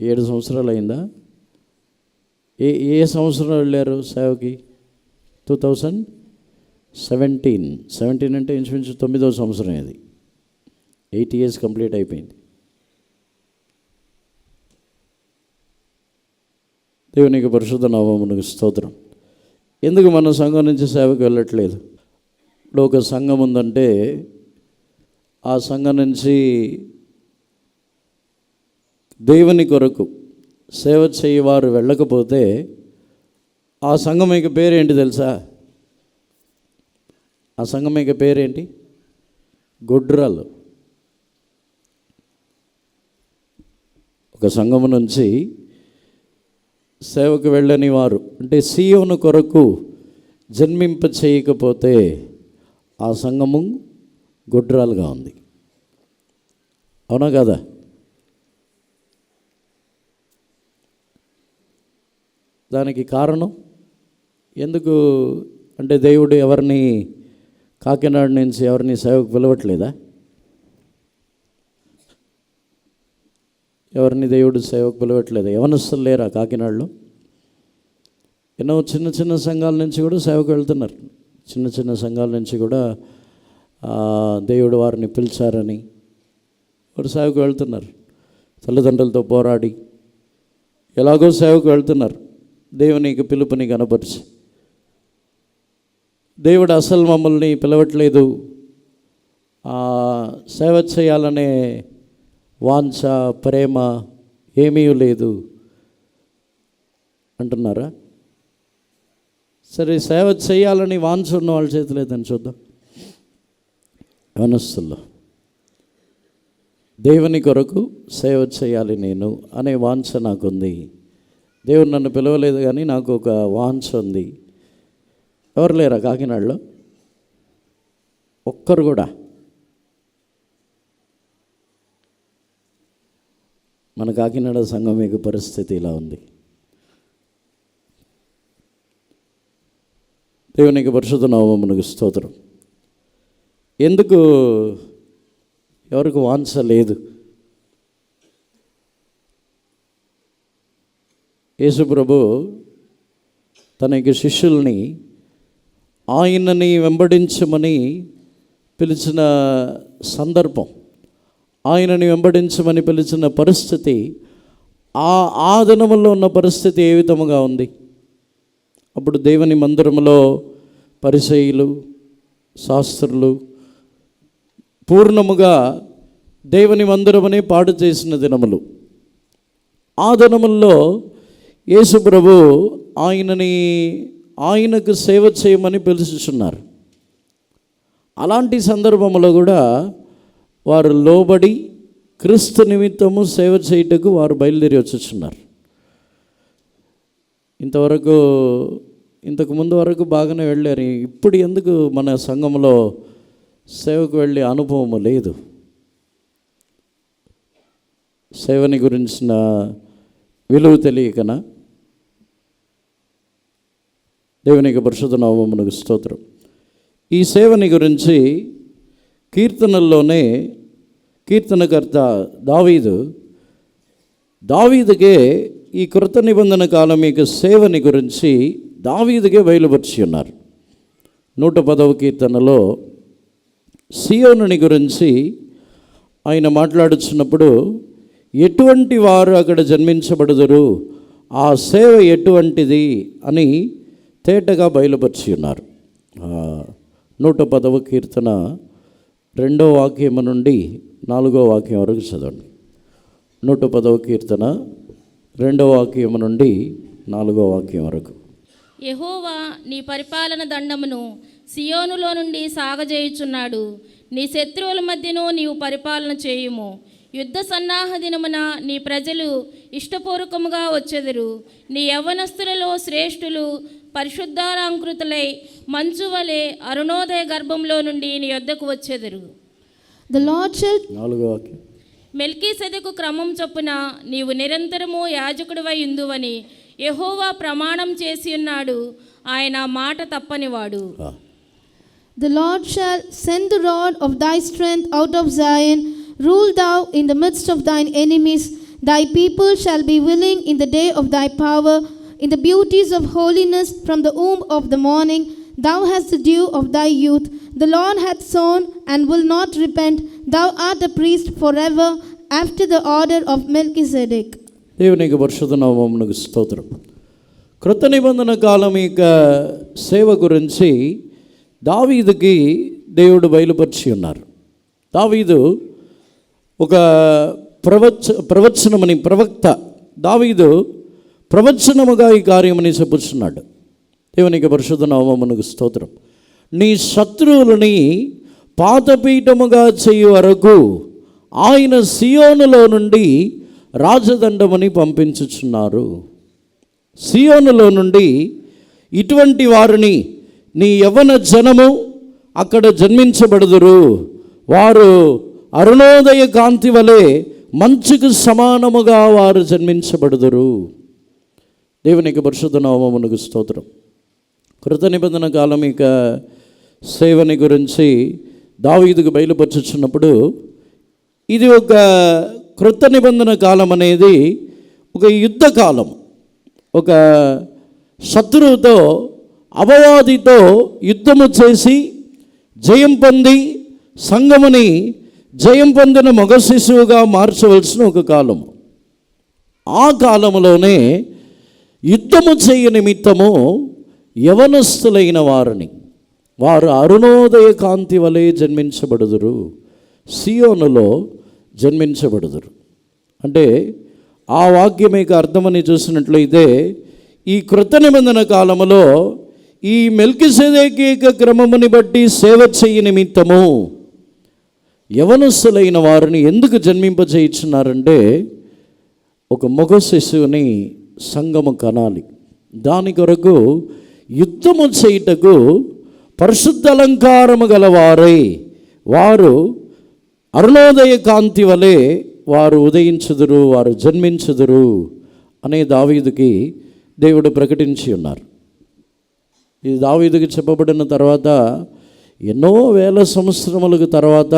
7 సంవత్సరాలు అయిందా? ఏ సంవత్సరం వెళ్ళారు సేవకి? 2017 అంటే ఇంచుమించు 9వ సంవత్సరం. అది 8 years కంప్లీట్ అయిపోయింది. దేవునికి పరిశుద్ధ నామమునకు స్తోత్రం. ఎందుకు మన సంఘం నుంచి సేవకు వెళ్ళట్లేదు? ఇప్పుడు ఒక సంఘం ఉందంటే ఆ సంఘం నుంచి దేవుని కొరకు సేవ చేయవారు వెళ్ళకపోతే ఆ సంఘం యొక్క పేరేంటి తెలుసా? ఆ సంఘం యొక్క పేరేంటి? గొడ్రాలు. ఒక సంఘం నుంచి సేవకు వెళ్ళని వారు అంటే సీయోను కొరకు జన్మింప చేయకపోతే ఆ సంఘము గొడ్రాలుగా ఉంది. అవునా కదా? దానికి కారణం ఎందుకు అంటే దేవుడు ఎవరిని కాకినాడ నుంచి ఎవరిని సేవకు పిలవట్లేదా? ఎవరిని దేవుడు సేవకు పిలవట్లేదా? యవనస్తులు లేరా కాకినాడలో? ఎన్నో చిన్న చిన్న సంఘాల నుంచి కూడా సేవకు వెళ్తున్నారు. చిన్న చిన్న సంఘాల నుంచి కూడా దేవుడు వారిని పిలిచారని వారు సేవకు వెళ్తున్నారు. తల్లిదండ్రులతో పోరాడి ఎలాగో సేవకు వెళ్తున్నారు. దేవునికి పిలుపుని కనపరిచి, దేవుడు అసలు మమ్మల్ని పిలవట్లేదు, సేవ చేయాలనే వాంఛ ప్రేమ ఏమీ లేదు అంటున్నారా? సరే, సేవ చేయాలని వాంఛ ఉన్న వాళ్ళ చేతులేదని చూద్దాం. యవనస్తుల్లో దేవుని కొరకు సేవ చేయాలి నేను అనే వాంఛ నాకుంది. దేవుడు నన్ను పిలవలేదు కానీ నాకు ఒక వాంఛ ఉంది. ఎవరు లేరా కాకినాడలో? ఒక్కరు కూడా? మన కాకినాడ సంఘం యొక్క పరిస్థితి ఇలా ఉంది. దేవునికి పరిశుద్ధ నామమునకు స్తోత్రం. ఎందుకు ఎవరికి వాంఛ లేదు? యేసు ప్రభు తన యొక్క శిష్యుల్ని ఆయనని వెంబడించమని పిలిచిన సందర్భం, ఆయనని వెంబడించమని పిలిచిన పరిస్థితి, ఆ దినములో ఉన్న పరిస్థితి ఏ విధముగా ఉంది? అప్పుడు దేవుని మందిరములో పరిసయ్యులు, శాస్త్రులు పూర్ణముగా దేవుని మందిరమని పాడు చేసిన దినములు. ఆ దినముల్లో యేసు ప్రభు ఆయనకు సేవ చేయమని పిలుచుచున్నారు. అలాంటి సందర్భంలో కూడా వారు లోబడి క్రీస్తు నిమిత్తము సేవ చేయుటకు వారు బయలుదేరి వచ్చుచున్నారు. ఇంతకు ముందు వరకు బాగానే వెళ్ళారు. ఇప్పుడు ఎందుకు మన సంఘంలో సేవకు వెళ్ళే అనుభవం లేదు? సేవని గురించిన విలువ తెలియకనా? దేవునికి పరిశుద్ధ నామమునకు స్తోత్రం. ఈ సేవని గురించి కీర్తనల్లోనే కీర్తనకర్త దావీదుకే ఈ కృత నిబంధన కాలం యొక్క సేవని గురించి దావీదుకే బయలుపరిచి ఉన్నారు. 110వ కీర్తనలో సియోనుని గురించి ఆయన మాట్లాడుచున్నప్పుడు ఎటువంటి వారు అక్కడ జన్మించబడుదురు, ఆ సేవ ఎటువంటిది అని తేటగా బయలుపరిచి ఉన్నారు. 110వ కీర్తన 2వ వాక్యం నుండి 4వ వాక్యం వరకు చదవండి. 110వ కీర్తన 2వ వాక్యం నుండి 4వ వాక్యం వరకు. యెహోవా నీ పరిపాలన దండమును సియోనులో నుండి సాగజేయుచున్నాడు. నీ శత్రువుల మధ్యను నీవు పరిపాలన చేయుము. యుద్ధ సన్నాహ దినమున నీ ప్రజలు ఇష్టపూర్వకముగా వచ్చెదరు. నీ యవ్వనస్తులలో శ్రేష్ఠులు పరిశుద్ధాలంకృతులై మంచు వలె అరుణోదయ గర్భంలో నుండి నీ యొద్దకు వచ్చెదరు. మెల్కీసెదెకు క్రమం చొప్పున నీవు నిరంతరము యాజకుడివై ఉందువని యెహోవా ప్రమాణం చేసి ఉన్నాడు. ఆయన మాట తప్పనివాడు. The Lord shall send the rod of thy strength out of Zion. Rule thou in the midst of thine enemies. Thy people shall be willing in the day of thy power, in the beauties of holiness from the womb of the morning. Thou hast the dew of thy youth. The Lord hath sown and will not repent. Thou art a priest forever, after the order of Melchizedek. దేవునికి పరిశుద్ధ నామమునకు స్తోత్రం. కృత నిబంధన కాలం యొక్క సేవ గురించి దావీదుకి దేవుడు బయలుపరిచి ఉన్నారు. దావీదు ఒక ప్రవక్త దావీదు ప్రవచనముగా ఈ కార్యమని చెప్పుచున్నాడు. దేవునికి పరిశుద్ధ నామమునకు స్తోత్రం. నీ శత్రువులని పాదపీఠముగా చేయు వరకు ఆయన సియోనులో నుండి రాజదండమని పంపించుచున్నారు. సియోనులో నుండి ఇటువంటి వారిని నీ యవ్వన జనము అక్కడ జన్మించబడుదురు. వారు అరుణోదయ కాంతి వలె మంచుకు సమానముగా వారు జన్మించబడుదురు. దేవునికి పరిశుద్ధ నామమునకు స్తోత్రం. కృత నిబంధన కాలం ఇక సేవని గురించి దావీదుకు బయలుపరుచుచున్నప్పుడు ఇది ఒక కృత నిబంధన కాలం అనేది ఒక యుద్ధ కాలం. ఒక శత్రువుతో అపవాదితో యుద్ధము చేసి జయం పొంది సంఘముని జయం పొందిన మగ శిశువుగా మార్చవలసిన ఒక కాలం. ఆ కాలంలోనే యుద్ధము చేయ నిమిత్తము యవనస్తులైన వారిని వారు అరుణోదయ కాంతి వలె జన్మించబడుదురు, సియోనులో జన్మించబడుదురు. అంటే ఆ వాక్యం యొక్క అర్థమని చూసినట్లయితే ఈ కృత నిబంధన కాలములో ఈ మెల్కిసెదెకు యొక్క క్రమముని బట్టి సేవ చేయ నిమిత్తము యవనస్తులైన వారిని ఎందుకు జన్మింపజేయుచున్నారంటే ఒక మగ శిశువుని సంఘము కనాలి. దాని కొరకు యుద్ధము చేయుటకు పరిశుద్ధ అలంకారము గలవారై వారు అరుణోదయ కాంతి వలె వారు ఉదయించుదురు, వారు జన్మించుదురు అనే దావీదుకి దేవుడు ప్రకటించి ఉన్నారు. ఇది దావీదుకి చెప్పబడిన తర్వాత ఎన్నో వేల సంవత్సరములకు తర్వాత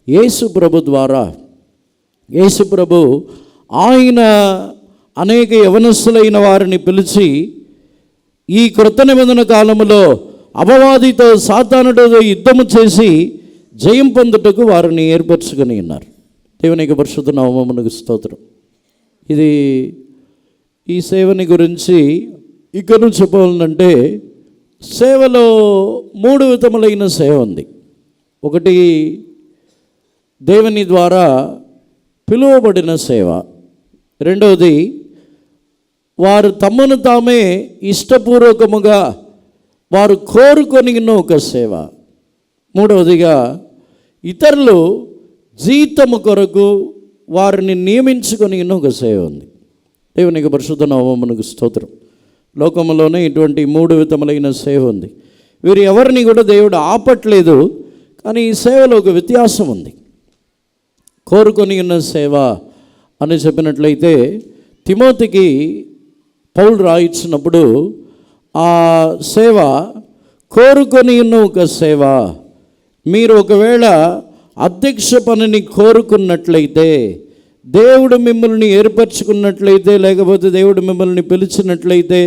యేసు ప్రభు ద్వారా యేసు ప్రభు ఆయన అనేక యవనస్తులైన వారిని పిలిచి ఈ కృత నిబంధన కాలములో అపవాదితో సాతానుడితో యుద్ధము చేసి జయం పొందుటకు వారిని ఏర్పరచుకొని ఉన్నారు. దేవునికి పరిశుద్ధ నామమునకు స్తోత్రం. ఇది ఈ సేవని గురించి ఇక్కడ చెప్పాలంటే సేవలో 3 విధములైన సేవ ఉంది. ఒకటి దేవుని ద్వారా పిలువబడిన సేవ. రెండవది వారు తమను తామే ఇష్టపూర్వకముగా వారు కోరుకొని ఒక సేవ. మూడవదిగా ఇతరులు జీతము కొరకు వారిని నియమించుకొని ఒక సేవ ఉంది. దేవునికి పరిశుద్ధ నామమునకు స్తోత్రం. లోకంలోనే ఇటువంటి 3 విధములైన సేవ ఉంది. వీరు ఎవరిని కూడా దేవుడు ఆపట్లేదు, కానీ ఈ సేవలో ఒక వ్యత్యాసం ఉంది. కోరుకొని ఉన్న సేవ అని చెప్పినట్లయితే తిమోతికి పౌలు రాయించినప్పుడు ఆ సేవ కోరుకొని ఉన్న ఒక సేవ. మీరు ఒకవేళ అధ్యక్ష పనిని కోరుకున్నట్లయితే, దేవుడు మిమ్మల్ని ఏర్పరచుకున్నట్లయితే, లేకపోతే దేవుడు మిమ్మల్ని పిలిచినట్లయితే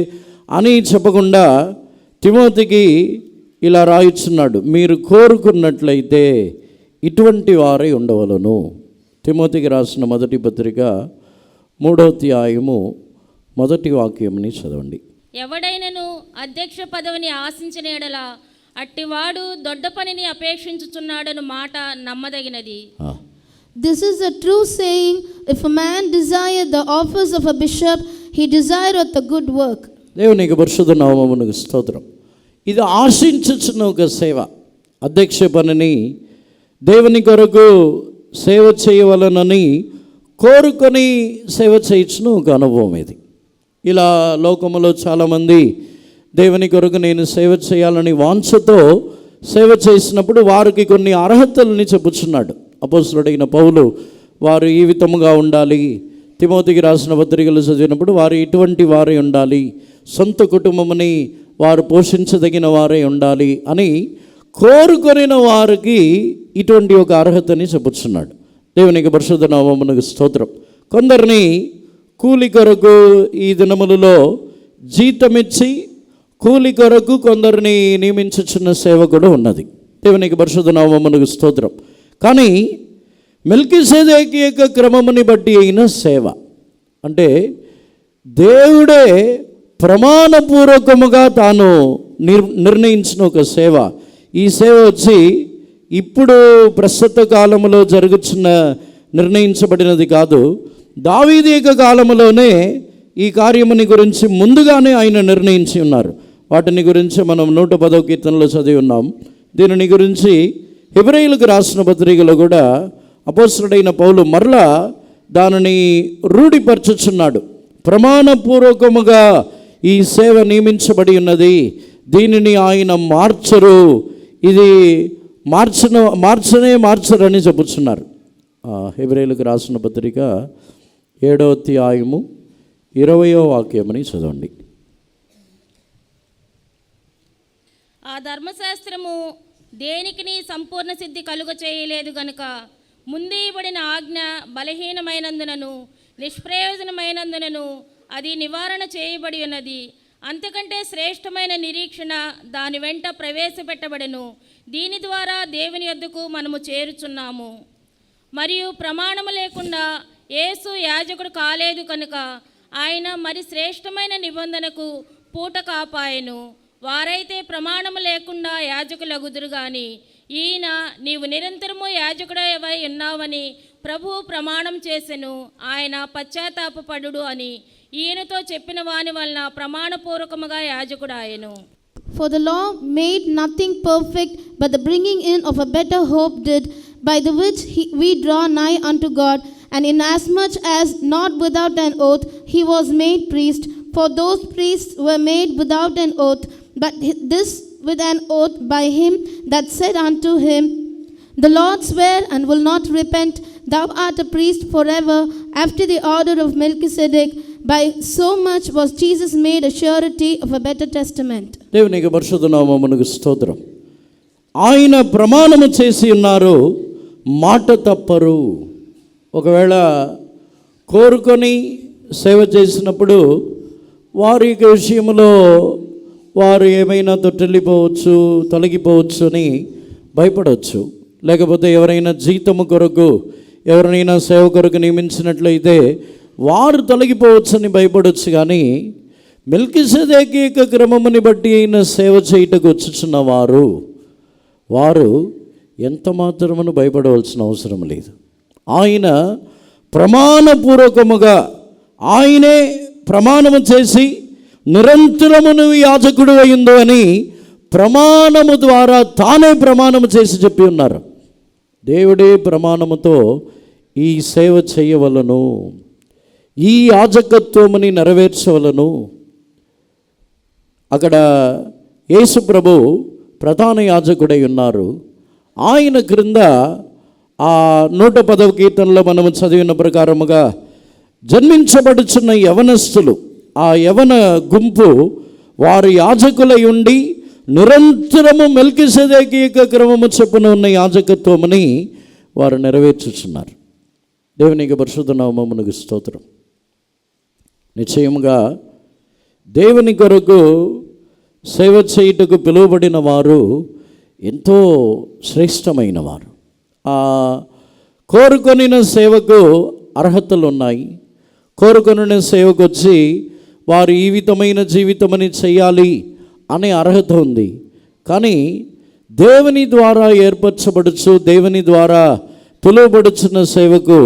అని చెప్పకుండా తిమోతికి ఇలా రాయిస్తున్నాడు, మీరు కోరుకున్నట్లయితే ఇటువంటి వారై ఉండవలను. తిమోతికి రాసిన మొదటి పత్రిక 3వ అధ్యాయము 1వ వాక్యంని చదవండి. ఎవడైనను అధ్యక్ష పదవిని ఆశించిన ఎడల అట్టివాడు దొడ్డ పనిని అపేక్షించుచున్నాడను మాట నమ్మదగినది. This is a true saying, if a man desire the office of a bishop, he desireth a good work. దేవునికి పరిశుద్ధ నామమునకు స్తోత్రం. ఇది ఆశించుచున్న ఒక సేవ. అధ్యక్ష పనిని దేవుని కొరకు సేవ చేయవలనని కోరుకొని సేవ చేయించిన ఒక అనుభవం ఇది. ఇలా లోకములో చాలామంది దేవుని కొరకు నేను సేవ చేయాలని వాంఛతో సేవ చేసినప్పుడు వారికి కొన్ని అర్హతలని చెప్పుచున్నాడు అపోస్తలుడైన పౌలు. వారు ఈ విధముగా ఉండాలి. తిమోతికి రాసిన పత్రికలు చదివినప్పుడు వారు ఇటువంటి వారే ఉండాలి, సొంత కుటుంబముని వారు పోషించదగిన వారే ఉండాలి అని కోరుకొనిన వారికి ఇటువంటి ఒక అర్హతని చెప్పుచున్నాడు. దేవునికి పరిశుద్ధ నామమునకు స్తోత్రం. కొందరిని కూలి కొరకు ఈ దినములలో జీతమిచ్చి కూలి కొరకు కొందరిని నియమించుచున్న సేవ కూడా ఉన్నది. దేవునికి పరిశుద్ధ నామమునకు స్తోత్రం. కానీ మెల్కీసెదెకు యొక్క క్రమముని బట్టి అయిన సేవ అంటే దేవుడే ప్రమాణపూర్వకముగా తాను నిర్ణయించిన ఒక సేవ. ఈ సేవ వచ్చి ఇప్పుడు ప్రస్తుత కాలంలో జరుగుతున్న నిర్ణయించబడినది కాదు. దావీదు యొక్క కాలంలోనే ఈ కార్యముని గురించి ముందుగానే ఆయన నిర్ణయించి ఉన్నారు. వాటిని గురించి మనం 110వ కీర్తనలో చదివి ఉన్నాం. దీనిని గురించి హెబ్రీయులకు రాసిన పత్రికలో కూడా అపోస్తలుడైన పౌలు మరలా దానిని రూఢిపరచుచున్నాడు. ప్రమాణపూర్వకముగా ఈ సేవ నియమించబడి ఉన్నది, దీనిని ఆయన మార్చరు, ఇది మార్చరని చెప్పుచున్నారు. హెబ్రీయులకు రాసిన పత్రిక 7వ అధ్యాయము 20వ వాక్యమని చదవండి. ఆ ధర్మశాస్త్రము దేనికిని సంపూర్ణ సిద్ధి కలుగ చేయలేదు గనుక ముందీయబడిన ఆజ్ఞ బలహీనమైనందునను నిష్ప్రయోజనమైనందునను అది నివారణ చేయబడి ఉన్నది. అంతకంటే శ్రేష్టమైన నిరీక్షణ దాని వెంట ప్రవేశపెట్టబడెను. దీని ద్వారా దేవుని యొద్దకు మనము చేరుచున్నాము. మరియు ప్రమాణము లేకుండా యేసు యాజకుడు కాలేదు కనుక ఆయన మరి శ్రేష్టమైన నిబంధనకు పూట కాపాయెను. వారైతే ప్రమాణము లేకుండా యాజకులగుదురు గాని ఈయన నీవు నిరంతరము యాజకుడవై ఉన్నావని ప్రభువు ప్రమాణం చేసెను. ఆయన పశ్చాత్తాపపడుడు అని ఈయనతో చెప్పిన వాని వలన ప్రమాణపూర్వకముగా యాజకుడాయెను. For the law made nothing perfect, but the bringing in of a better hope did, by the which we draw nigh unto God. And inasmuch as not without an oath he was made priest, for those priests were made without an oath, but this with an oath by him that said unto him, The Lord sware and will not repent, Thou art a priest forever, after the order of Melchizedek. By so much was Jesus made a surety of a better testament. దేవునికి పరిశుద్ధ నామమునకు స్తోత్రం. ఆయన ప్రమాణము చేసి ఉన్నారు, మాట తప్పరు. ఒకవేళ కోరుకొని సేవ చేసినప్పుడు వారి యొక్క విషయంలో వారు ఏమైనా తొట్టిల్లిపోవచ్చు, తొలగిపోవచ్చు అని భయపడవచ్చు. లేకపోతే ఎవరైనా జీతము కొరకు ఎవరినైనా సేవ కొరకు నియమించినట్లయితే వారు తొలగిపోవచ్చని భయపడవచ్చు. కానీ మెల్కీసెదెకు యొక్క క్రమముని బట్టి అయిన సేవ చేయుటకు వచ్చుచున్న వారు ఎంత మాత్రమును భయపడవలసిన అవసరం లేదు. ఆయన ప్రమాణపూర్వకముగా ఆయనే ప్రమాణము చేసి నిరంతరము నువ్వు యాజకుడు అయిందో అని ప్రమాణము ద్వారా తానే ప్రమాణము చేసి చెప్పి ఉన్నారు. దేవుడే ప్రమాణముతో ఈ సేవ చేయవలను, ఈ యాజకత్వముని నెరవేర్చవలను. అక్కడ యేసు ప్రభు ప్రధాన యాజకుడై ఉన్నారు. ఆయన క్రింద ఆ 110వ కీర్తనలో మనము చదివిన ప్రకారముగా జన్మించబడుచున్న యవనస్తులు, ఆ యవన గుంపు వారు యాజకులై ఉండి నిరంతరము మెల్కీసెదెకు యొక్క క్రమము చొప్పున ఉన్న యాజకత్వముని వారు నెరవేర్చుచున్నారు. దేవునికి పరిశుద్ధ నామమునకు స్తోత్రం. నిశ్చయముగా దేవుని కొరకు సేవ చేయుటకు పిలువబడిన వారు ఎంతో శ్రేష్టమైన వారు. ఆ కోరుకొనిన సేవకు అర్హతలు ఉన్నాయి. కోరుకొనిన సేవకు వచ్చి వారు ఈ విధమైన జీవితమని చేయాలి అనే అర్హత ఉంది. కానీ దేవుని ద్వారా ఏర్పరచబడుచు, దేవుని ద్వారా పిలువబడుచున్న సేవకు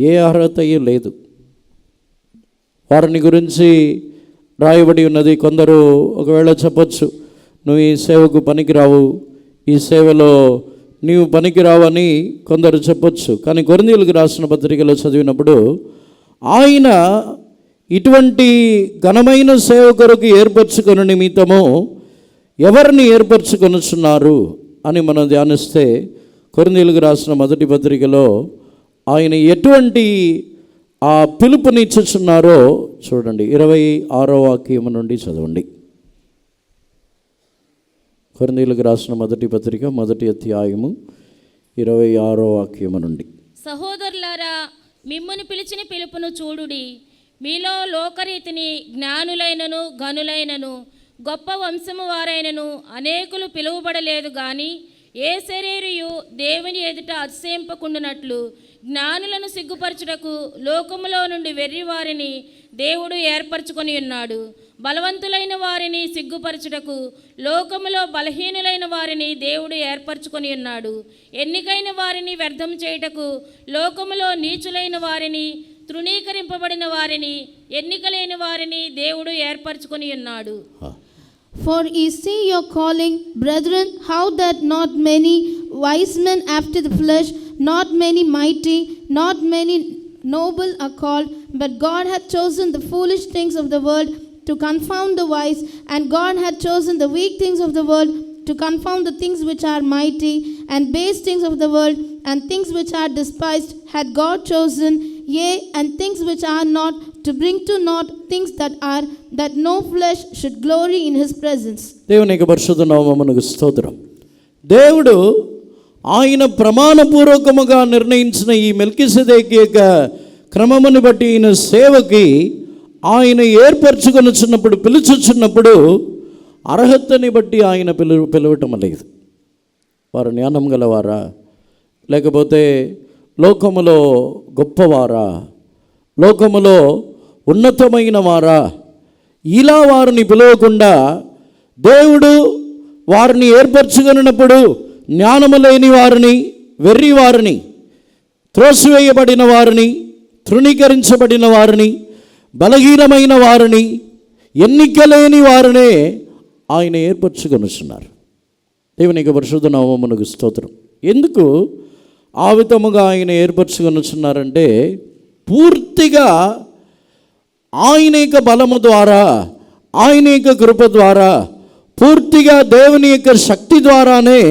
ఏ అర్హత లేదు. వారిని గురించి రాయబడి ఉన్నది. కొందరు ఒకవేళ చెప్పొచ్చు, నువ్వు ఈ సేవకు పనికిరావు, ఈ సేవలో నీవు పనికిరావని కొందరు చెప్పొచ్చు. కానీ కొరింథీయులకు రాసిన పత్రికలో చదివినప్పుడు ఆయన ఇటువంటి ఘనమైన సేవ కొరకు ఏర్పరచుకున్న నిమిత్తము ఎవరిని ఏర్పరచుకొనుచున్నారు అని మనం ధ్యానిస్తే, కొరింథీయులకు రాసిన మొదటి పత్రికలో ఆయన ఎటువంటి ఆ పిలుపునిచ్చుచున్నారో చూడండి. 26వ వాక్యము నుండి చదవండి. కొరింథీయులకు రాసిన మొదటి పత్రిక 1వ అధ్యాయము 26వ వాక్యము నుండి. సహోదరులారా, మిమ్మును పిలిచిన పిలుపును చూడుడి. మీలో లోకరీతిని జ్ఞానులైనను గనులైనను గొప్ప వంశము వారైనను అనేకులు పిలువబడలేదు గాని ఏ శరీరియు దేవుని ఎదుట అతిశయింపకుండునట్లు జ్ఞానులను సిగ్గుపరచుటకు లోకములో నుండి వెర్రి వారిని దేవుడు ఏర్పరచుకొని ఉన్నాడు. బలవంతులైన వారిని సిగ్గుపరచుటకు లోకములో బలహీనులైన వారిని దేవుడు ఏర్పరచుకొని ఉన్నాడు. ఎన్నికైన వారిని వ్యర్థం చేయుటకు లోకములో నీచులైన వారిని, తృణీకరింపబడిన వారిని, ఎన్నికలేని వారిని దేవుడు ఏర్పరచుకొని ఉన్నాడు. For ye see your calling, brethren, how that not many wise men after the flesh, not many mighty, not many noble are called, but God hath chosen the foolish things of the world to confound the wise, and God hath chosen the weak things of the world to confound the things which are mighty, and base things of the world, and things which are despised hath God chosen, yea, and things which are not, to bring to naught things that are, that no flesh should glory in his presence. దేవునికి పరిశుద్ధ నామమునకు స్తోత్రం. దేవుడు ఆయన ప్రమాణపూర్వకముగా నిర్ణయించిన ఈ మెల్కీసెదెకు యొక్క క్రమమును బట్టి ఈయన సేవకి ఆయన ఏర్పరచుకొనుచున్నప్పుడు, పిలుచుచున్నప్పుడు అర్హతని బట్టి ఆయన పిలవటం లేదు. వారు జ్ఞానం గలవారా, లేకపోతే లోకములో గొప్పవారా, లోకములో ఉన్నతమైన వారా, ఇలా వారిని పిలవకుండా దేవుడు వారిని ఏర్పరచుకున్నప్పుడు జ్ఞానము లేని వారిని, వెర్రి వారిని, త్రోసివేయబడిన వారిని, తృణీకరించబడిన వారిని, బలహీనమైన వారిని, ఎన్నిక లేని వారినే ఆయన ఏర్పరచుకొనుచున్నారు. దేవునికి పరిశుద్ధ నామమునకు స్తోత్రం. ఎందుకు ఆ విధముగా ఆయన ఏర్పరచుకొనుచున్నారంటే, పూర్తిగా ఆయన యొక్క బలము ద్వారా, ఆయన యొక్క కృప ద్వారా, పూర్తిగా దేవుని యొక్క శక్తి ద్వారానే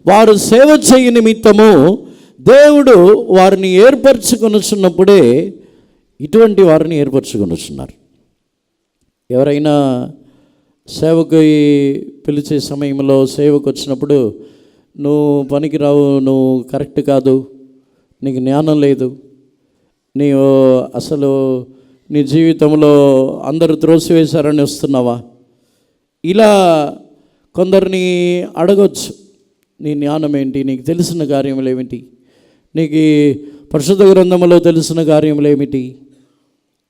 వారు సేవ చేయ నిమిత్తము దేవుడు వారిని ఏర్పరచుకొనుచున్నప్పుడే ఇటువంటి వారిని ఏర్పరచుకొనుచున్నారు. ఎవరైనా సేవకు పిలిచే సమయంలో సేవకు వచ్చినప్పుడు, నువ్వు పనికిరావు, నువ్వు కరెక్ట్ కాదు, నీకు జ్ఞానం లేదు, నీవు అసలు నీ జీవితంలో అందరూ త్రోసివేశారని వస్తున్నావా, ఇలా కొందరిని అడగొచ్చు. నీ జ్ఞానం ఏంటి, నీకు తెలిసిన కార్యములు ఏమిటి, నీకు పరిశుద్ధ గ్రంథములో తెలిసిన కార్యములు ఏమిటి,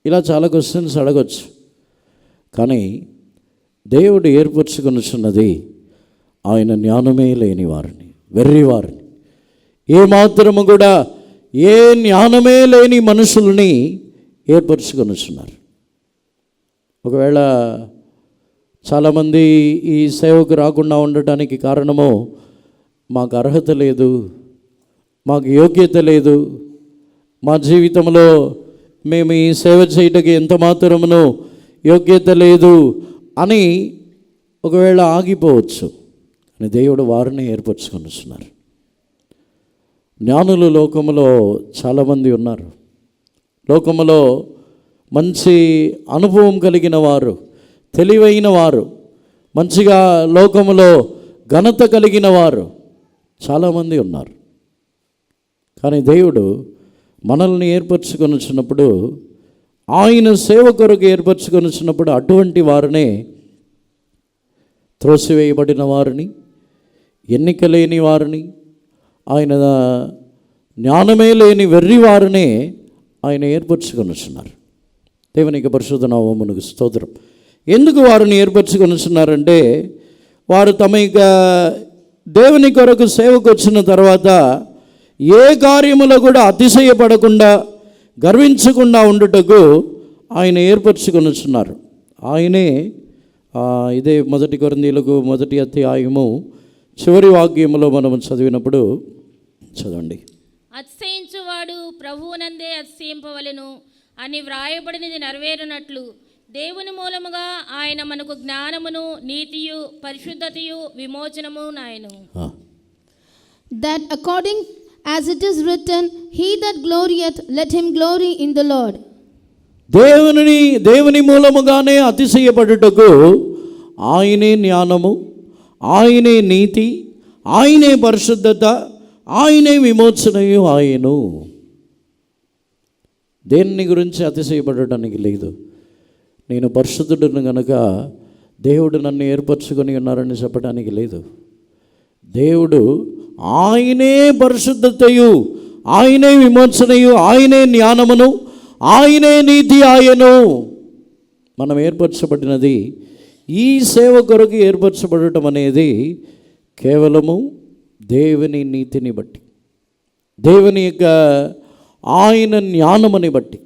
ఇలా చాలా క్వశ్చన్స్ అడగొచ్చు. కానీ దేవుడు ఏర్పరచుకొనుచున్నది ఆయన జ్ఞానమే లేని వారిని, వెర్రి వారిని, ఏమాత్రము కూడా ఏ జ్ఞానమే లేని మనుషుల్ని ఏర్పరచుకొనుచున్నారు. ఒకవేళ చాలామంది ఈ సేవకు రాకుండా ఉండటానికి కారణము, మాకు అర్హత లేదు, మాకు యోగ్యత లేదు, మా జీవితంలో మేము ఈ సేవ చేయటకి ఎంత మాత్రమును యోగ్యత లేదు అని ఒకవేళ ఆగిపోవచ్చు. కానీ దేవుడు వారిని ఏర్పరచుకొనుచున్నారు. జ్ఞానులు లోకములో చాలామంది ఉన్నారు. లోకములో మంచి అనుభవం కలిగిన వారు, తెలివైన వారు, మంచిగా లోకములో ఘనత కలిగిన వారు చాలామంది ఉన్నారు. కానీ దేవుడు మనల్ని ఏర్పరచుకొనుచున్నప్పుడు, ఆయన సేవ కొరకు ఏర్పరచుకొనుచున్నప్పుడు అటువంటి వారినే, త్రోసివేయబడిన వారిని, ఎన్నిక లేని వారిని, ఆయన జ్ఞానమే లేని వెర్రి వారినే ఆయన ఏర్పరచుకొనుచున్నారు. దేవునికి పరిశుద్ధ నామమునకు స్తోత్రం. ఎందుకు వారిని ఏర్పరచుకొనుచున్నారంటే, వారు తమ యొక్క దేవుని కొరకు సేవకు వచ్చిన తర్వాత ఏ కార్యములో కూడా అతిశయపడకుండా, గర్వించకుండా ఉండుటకు ఆయన ఏర్పరచుకొనుచున్నారు. ఆయనే ఇదే 1 కొరింథీయులకు 1 అధ్యాయము చివరి వాక్యములో మనం చదివినప్పుడు చదవండి. అతిశయించువాడు ప్రభువునందే అతిశయింపవలెను అని వ్రాయబడినది నెరవేరునట్లు దేవుని మూలముగా ఆయన మనకు జ్ఞానమును, నీతియు, పరిశుద్ధతయు, విమోచనము నాయను. That according as it is written, he that glorieth, let him glory in the Lord. దేవుని మూలముగానే అతిశయపడుటకు ఆయనే జ్ఞానము, ఆయనే నీతి, ఆయనే పరిశుద్ధత, ఆయనే విమోచనయు ఆయను. దేన్ని గురించి అతిశయపడటానికి లేదు. నేను పరిశుద్ధుడును గనుక దేవుడు నన్ను ఏర్పరచుకొని ఉన్నారని చెప్పడానికి లేదు. దేవుడు ఆయనే పరిశుద్ధతయు, ఆయనే విమోచనయు, ఆయనే జ్ఞానమును, ఆయనే నీతి ఆయను. మనం ఏర్పరచబడినది ఈ సేవ కొరకు ఏర్పరచబడటం అనేది కేవలము దేవుని నీతిని బట్టి, దేవుని యొక్క ఆయన జ్ఞానముని బట్టి,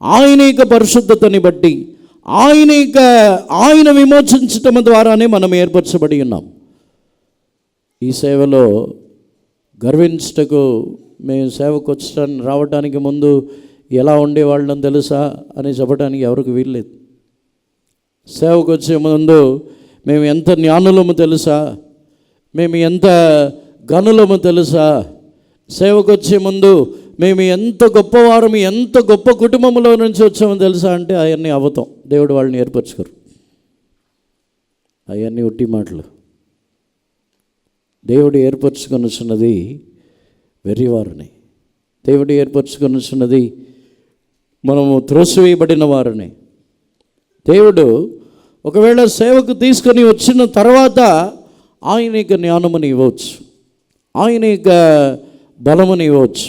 ఆయన యొక్క పరిశుద్ధతని బట్టి, ఆయన విమోచించటం ద్వారానే మనం ఏర్పరచబడి ఉన్నాం. ఈ సేవలో గర్వించటకు మేము సేవకు రావడానికి ముందు ఎలా ఉండేవాళ్ళని తెలుసా అని చెప్పడానికి ఎవరికి వీల్లేదు. సేవకు వచ్చే ముందు మేము ఎంత జ్ఞానులము తెలుసా, మేము ఎంత గనులము తెలుసా, సేవకు వచ్చే ముందు మేము ఎంత గొప్పవారము, ఎంత గొప్ప కుటుంబంలో నుంచి వచ్చామో తెలుసా అంటే అవన్నీ అబద్ధం. దేవుడు వాళ్ళని ఏర్పరచుకోరు. అవన్నీ ఒట్టి మాటలు. దేవుడు ఏర్పరచుకొని వచ్చినది వెర్రివారిని, దేవుడు ఏర్పరచుకొని వచ్చినది మనము త్రోసివేయబడిన వారిని. దేవుడు ఒకవేళ సేవకు తీసుకొని వచ్చిన తర్వాత ఆయన యొక్క జ్ఞానముని ఇవ్వచ్చు, ఆయన యొక్క బలముని ఇవ్వచ్చు,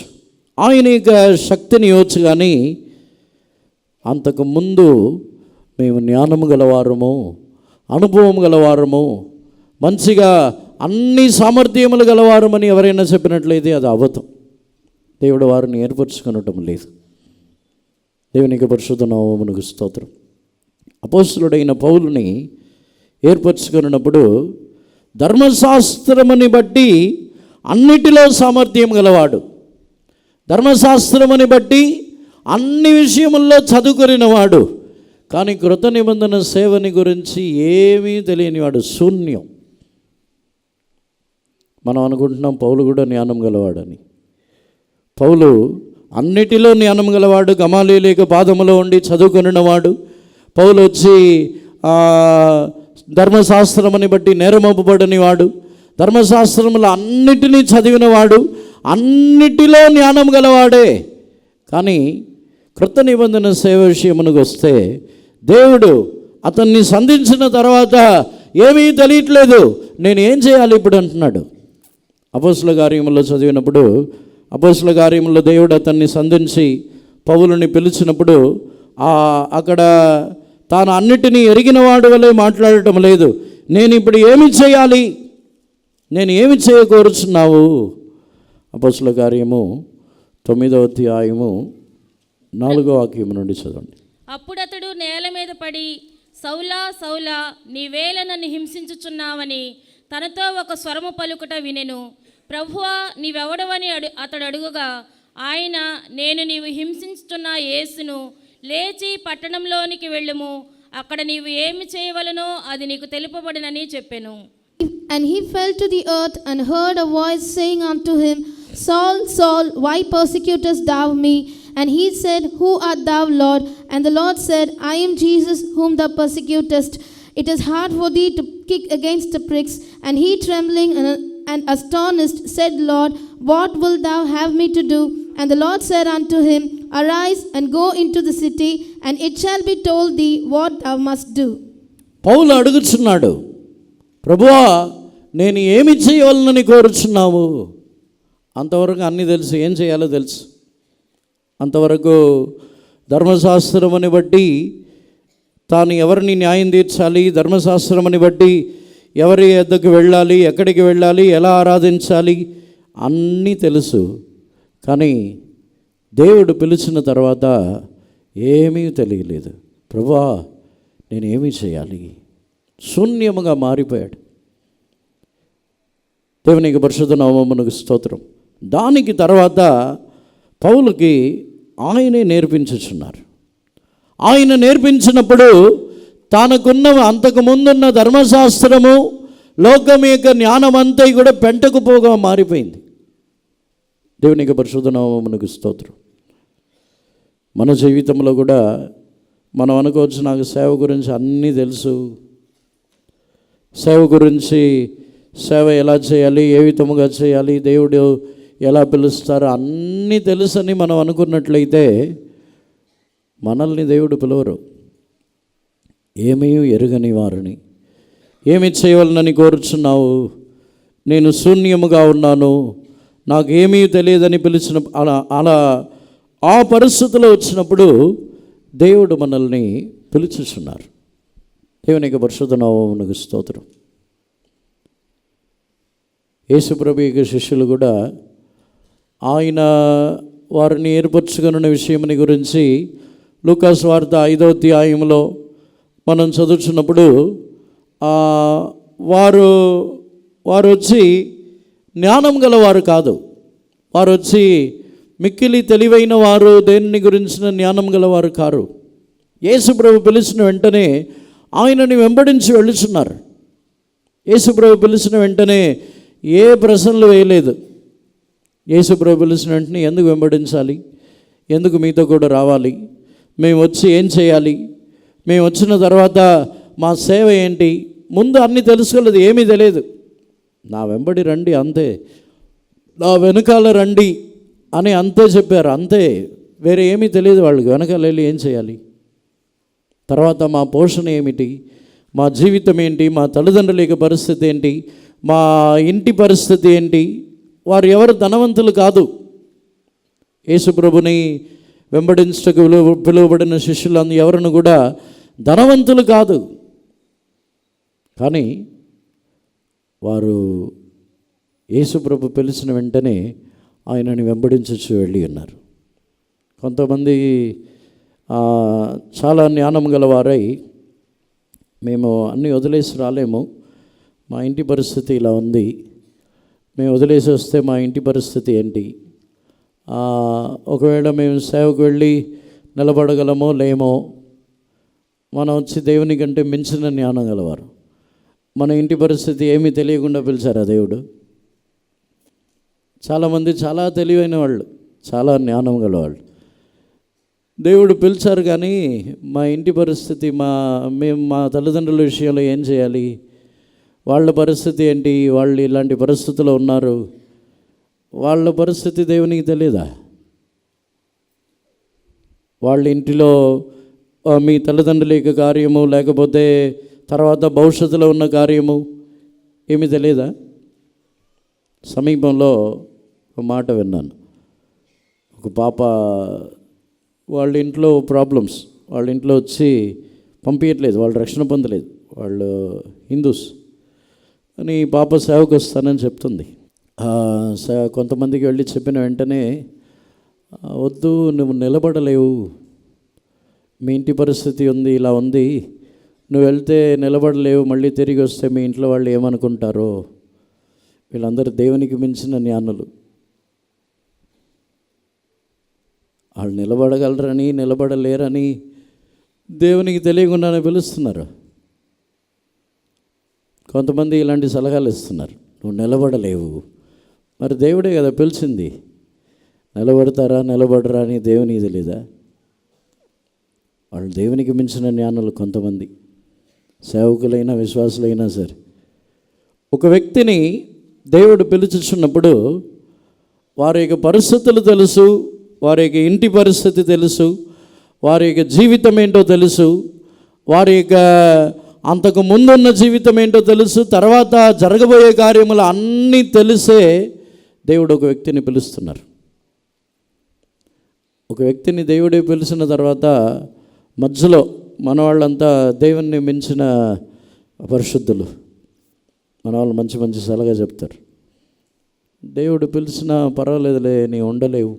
ఆయన యొక్క శక్తిని ఇవ్వచ్చు. కానీ అంతకుముందు మేము జ్ఞానము గలవారము, అనుభవం గలవారము, మంచిగా అన్ని సామర్థ్యములు గలవారమని ఎవరైనా చెప్పినట్లయితే అది అబద్ధం. దేవుడు వారిని ఏర్పరచుకొనటం లేదు. దేవునికి పరిశుద్ధ నామమునకు స్తోత్రం. అపోస్తలుడైన పౌలుని ఏర్పరచుకున్నప్పుడు ధర్మశాస్త్రముని బట్టి అన్నిటిలో సామర్థ్యం గలవాడు, ధర్మశాస్త్రముని బట్టి అన్ని విషయముల్లో చదువుకొనినవాడు, కానీ కృత నిబంధన సేవని గురించి ఏమీ తెలియనివాడు, శూన్యం. మనం అనుకుంటున్నాం పౌలు కూడా జ్ఞానం గలవాడని. పౌలు అన్నిటిలో జ్ఞానం గలవాడు, గమాలీయుల పాదములో ఉండి చదువుకొనినవాడు. పౌలు వచ్చి ధర్మశాస్త్రముని బట్టి నేరమొప్పబడని వాడు, ధర్మశాస్త్రములు అన్నిటినీ చదివినవాడు, అన్నిటిలో జ్ఞానం గలవాడే. కానీ కృత నిబంధన సేవ విషయమునకు వస్తే దేవుడు అతన్ని సంధించిన తర్వాత ఏమీ తెలియట్లేదు, నేను ఏం చేయాలి ఇప్పుడు అంటున్నాడు. అపోస్తల కార్యములో చదివినప్పుడు, అపోస్తల కార్యములో దేవుడు అతన్ని సంధించి పౌలుని పిలిచినప్పుడు అక్కడ తాను అన్నిటినీ ఎరిగిన వాడి వలె మాట్లాడటం లేదు. నేను ఇప్పుడు ఏమి చేయాలి, నేను ఏమి చేయకోరుచున్నావు? అపోస్తల కార్యము 9వ అధ్యాయము 4వ వాక్యం నుండి చదవండి. అప్పుడు అతడు నేల మీద పడి, సౌలా సౌలా, నీవేళ నన్ను హింసించుచున్నావని తనతో ఒక స్వరము పలుకుట వినెను. ప్రభువా, నీవెవడవని అతడు అడుగుగా, ఆయన, నేను నీవు హింసించుచున్న యేసును, లేచి పట్టణంలోనికి వెళ్ళుము, అక్కడ నీవు ఏమి చేయవలనో అది నీకు తెలుపబడినని చెప్పెను. And he fell to the earth and heard a voice saying unto him, Saul, Saul, why persecutest thou me? And he said, Who art thou, Lord? And the Lord said, I am Jesus whom thou persecutest. It is hard for thee to kick against the pricks. And he, trembling and astonished, said, Lord, what wilt thou have me to do? And the Lord said unto him, Arise and go into the city, and it shall be told thee what thou must do. పౌలు అడుగుచున్నాడు, ప్రభువా, నేను ఏమి చేయవలనని కోరుచున్నావు? అంతవరకు అన్నీ తెలుసు, ఏం చేయాలో తెలుసు. అంతవరకు ధర్మశాస్త్రముని బట్టి తాను ఎవరిని న్యాయం తీర్చాలి, ధర్మశాస్త్రముని బట్టి ఎవరి వద్దకు వెళ్ళాలి, ఎక్కడికి వెళ్ళాలి, ఎలా ఆరాధించాలి అన్నీ తెలుసు. కానీ దేవుడు పిలిచిన తర్వాత ఏమీ తెలియలేదు. ప్రభువా, నేనేమీ చేయాలి? శూన్యముగా మారిపోయాడు. దేవునికి పరిశుద్ధ నామమునకు స్తోత్రం. దానికి తర్వాత పౌలుకి ఆయనే నేర్పించుచున్నారు. ఆయన నేర్పించినప్పుడు తనకున్న అంతకుముందున్న ధర్మశాస్త్రము, లోకం యొక్క జ్ఞానం అంతా కూడా పెంటకు పోగా మారిపోయింది. దేవునికి పరిశుద్ధ నామమునకు స్తోత్రం. మన జీవితంలో కూడా మనం అనుకోవచ్చు, నాకు సేవ గురించి అన్నీ తెలుసు, సేవ గురించి, సేవ ఎలా చేయాలి, ఏ విధముగా చేయాలి, దేవుడు ఎలా పిలుస్తారో అన్నీ తెలుసని మనం అనుకున్నట్లయితే మనల్ని దేవుడు పిలవరు. ఏమీ ఎరుగని వారిని, ఏమి చేయవలనని కోరుచున్నావు, నేను శూన్యముగా ఉన్నాను, నాకు ఏమీ తెలియదని పిలిచిన అలా ఆ పరిస్థితిలో వచ్చినప్పుడు దేవుడు మనల్ని పిలుచుచున్నారు. దేవునికి పరిశుద్ధ నామమునకు స్తోత్రం. యేసుప్రభు యొక్క శిష్యులు కూడా ఆయన వారిని ఏర్పరచుకున్న విషయముని గురించి లూకాసు వార్త 5వ అధ్యాయంలో మనం చదువుతున్నప్పుడు వారు వచ్చి జ్ఞానం గలవారు కాదు, వారు వచ్చి మిక్కిలి తెలివైన వారు, దేనిని గురించిన జ్ఞానం గలవారు కారు. యేసుప్రభు పిలిచిన వెంటనే ఆయనని వెంబడించి వెళ్ళుచున్నారు. యేసుప్రభు పిలిచిన వెంటనే ఏ ప్రశ్నలు వేయలేదు. యేసుప్రభు పిలిచిన వెంటనే ఎందుకు వెంబడించాలి, ఎందుకు మీతో కూడా రావాలి, మేము వచ్చి ఏం చేయాలి, మేము వచ్చిన తర్వాత మా సేవ ఏంటి, ముందు అన్నీ తెలుసుకోలేదు, ఏమీ తెలియదు. నా వెంబడి రండి అంతే, నా వెనకాల రండి అని అంతే చెప్పారు, అంతే. వేరే ఏమీ తెలియదు వాళ్ళకి. వెనకాల వెళ్ళి ఏం చేయాలి, తర్వాత మా పోషణ ఏమిటి, మా జీవితం ఏంటి, మా తల్లిదండ్రుల యొక్క పరిస్థితి ఏంటి, మా ఇంటి పరిస్థితి ఏంటి. వారు ఎవరు ధనవంతులు కాదు. యేసుప్రభుని వెంబడించటకు పిలువబడిన శిష్యులను ఎవరిని కూడా ధనవంతులు కాదు. కానీ వారు యేసుప్రభు పిలిచిన వెంటనే ఆయనని వెంబడించచ్చు వెళ్ళి ఉన్నారు. కొంతమంది చాలా జ్ఞానం గలవారై మేము అన్నీ వదిలేసి రాలేము, మా ఇంటి పరిస్థితి ఇలా ఉంది, మేము వదిలేసి వస్తే మా ఇంటి పరిస్థితి ఏంటి, ఒకవేళ మేము సేవకు వెళ్ళి నిలబడగలమో లేమో, మనం వచ్చి దేవుని కంటే మించిన జ్ఞానం గలవారు. మన ఇంటి పరిస్థితి ఏమీ తెలియకుండా పిలిచారా దేవుడు? చాలామంది చాలా తెలివైన వాళ్ళు, చాలా జ్ఞానం గలవాళ్ళు. దేవుడు పిలిచారు కానీ మా ఇంటి పరిస్థితి, మేము మా తల్లిదండ్రుల విషయంలో ఏం చేయాలి, వాళ్ళ పరిస్థితి ఏంటి, వాళ్ళు ఇలాంటి పరిస్థితుల్లో ఉన్నారు, వాళ్ళ పరిస్థితి దేవునికి తెలియదా? వాళ్ళ ఇంటిలో మీ తల్లిదండ్రుల యొక్క కార్యము, లేకపోతే తర్వాత భవిష్యత్తులో ఉన్న కార్యము ఏమీ తెలియదా? సమీపంలో ఒక మాట విన్నాను. ఒక పాప వాళ్ళ ఇంట్లో ప్రాబ్లమ్స్, వాళ్ళ ఇంట్లో వచ్చి పంపించట్లేదు, వాళ్ళు రక్షణ పొందలేదు, వాళ్ళు హిందూస్ అని పాప సేవకు వస్తానని చెప్తుంది. కొంతమందికి వెళ్ళి చెప్పిన వెంటనే వద్దు, నువ్వు నిలబడలేవు, మీ ఇంటి పరిస్థితి ఉంది, ఇలా ఉంది, నువ్వు వెళ్తే నిలబడలేవు, మళ్ళీ తిరిగి వస్తే మీ ఇంట్లో వాళ్ళు ఏమనుకుంటారో. వీళ్ళందరూ దేవునికి మించిన జ్ఞానులు. వాళ్ళు నిలబడగలరని నిలబడలేరని దేవునికి తెలియకుండానే పిలుస్తున్నారు. కొంతమంది ఇలాంటి సలహాలు ఇస్తున్నారు, నువ్వు నిలబడలేవు. మరి దేవుడే కదా పిలిచింది, నిలబడతారా నిలబడరా అని దేవునికి తెలీదా? వాళ్ళు దేవునికి మించిన జ్ఞానులు కొంతమంది, సేవకులైనా విశ్వాసులైనా సరే. ఒక వ్యక్తిని దేవుడు పిలుచుచున్నప్పుడు వారి యొక్క పరిస్థితులు తెలుసు, వారి యొక్క ఇంటి పరిస్థితి తెలుసు, వారి యొక్క జీవితం ఏంటో తెలుసు, వారి యొక్క అంతకు ముందున్న జీవితం ఏంటో తెలుసు, తర్వాత జరగబోయే కార్యములు అన్నీ తెలిసే దేవుడు ఒక వ్యక్తిని పిలుస్తున్నారు. ఒక వ్యక్తిని దేవుడే పిలిచిన తర్వాత మధ్యలో మన వాళ్ళంతా దేవుణ్ణి మించిన పరిశుద్ధులు, మన వాళ్ళు మంచి మంచి సలహా చెప్తారు. దేవుడు పిలిచినా పర్వాలేదులే, నీ ఉండలేవు,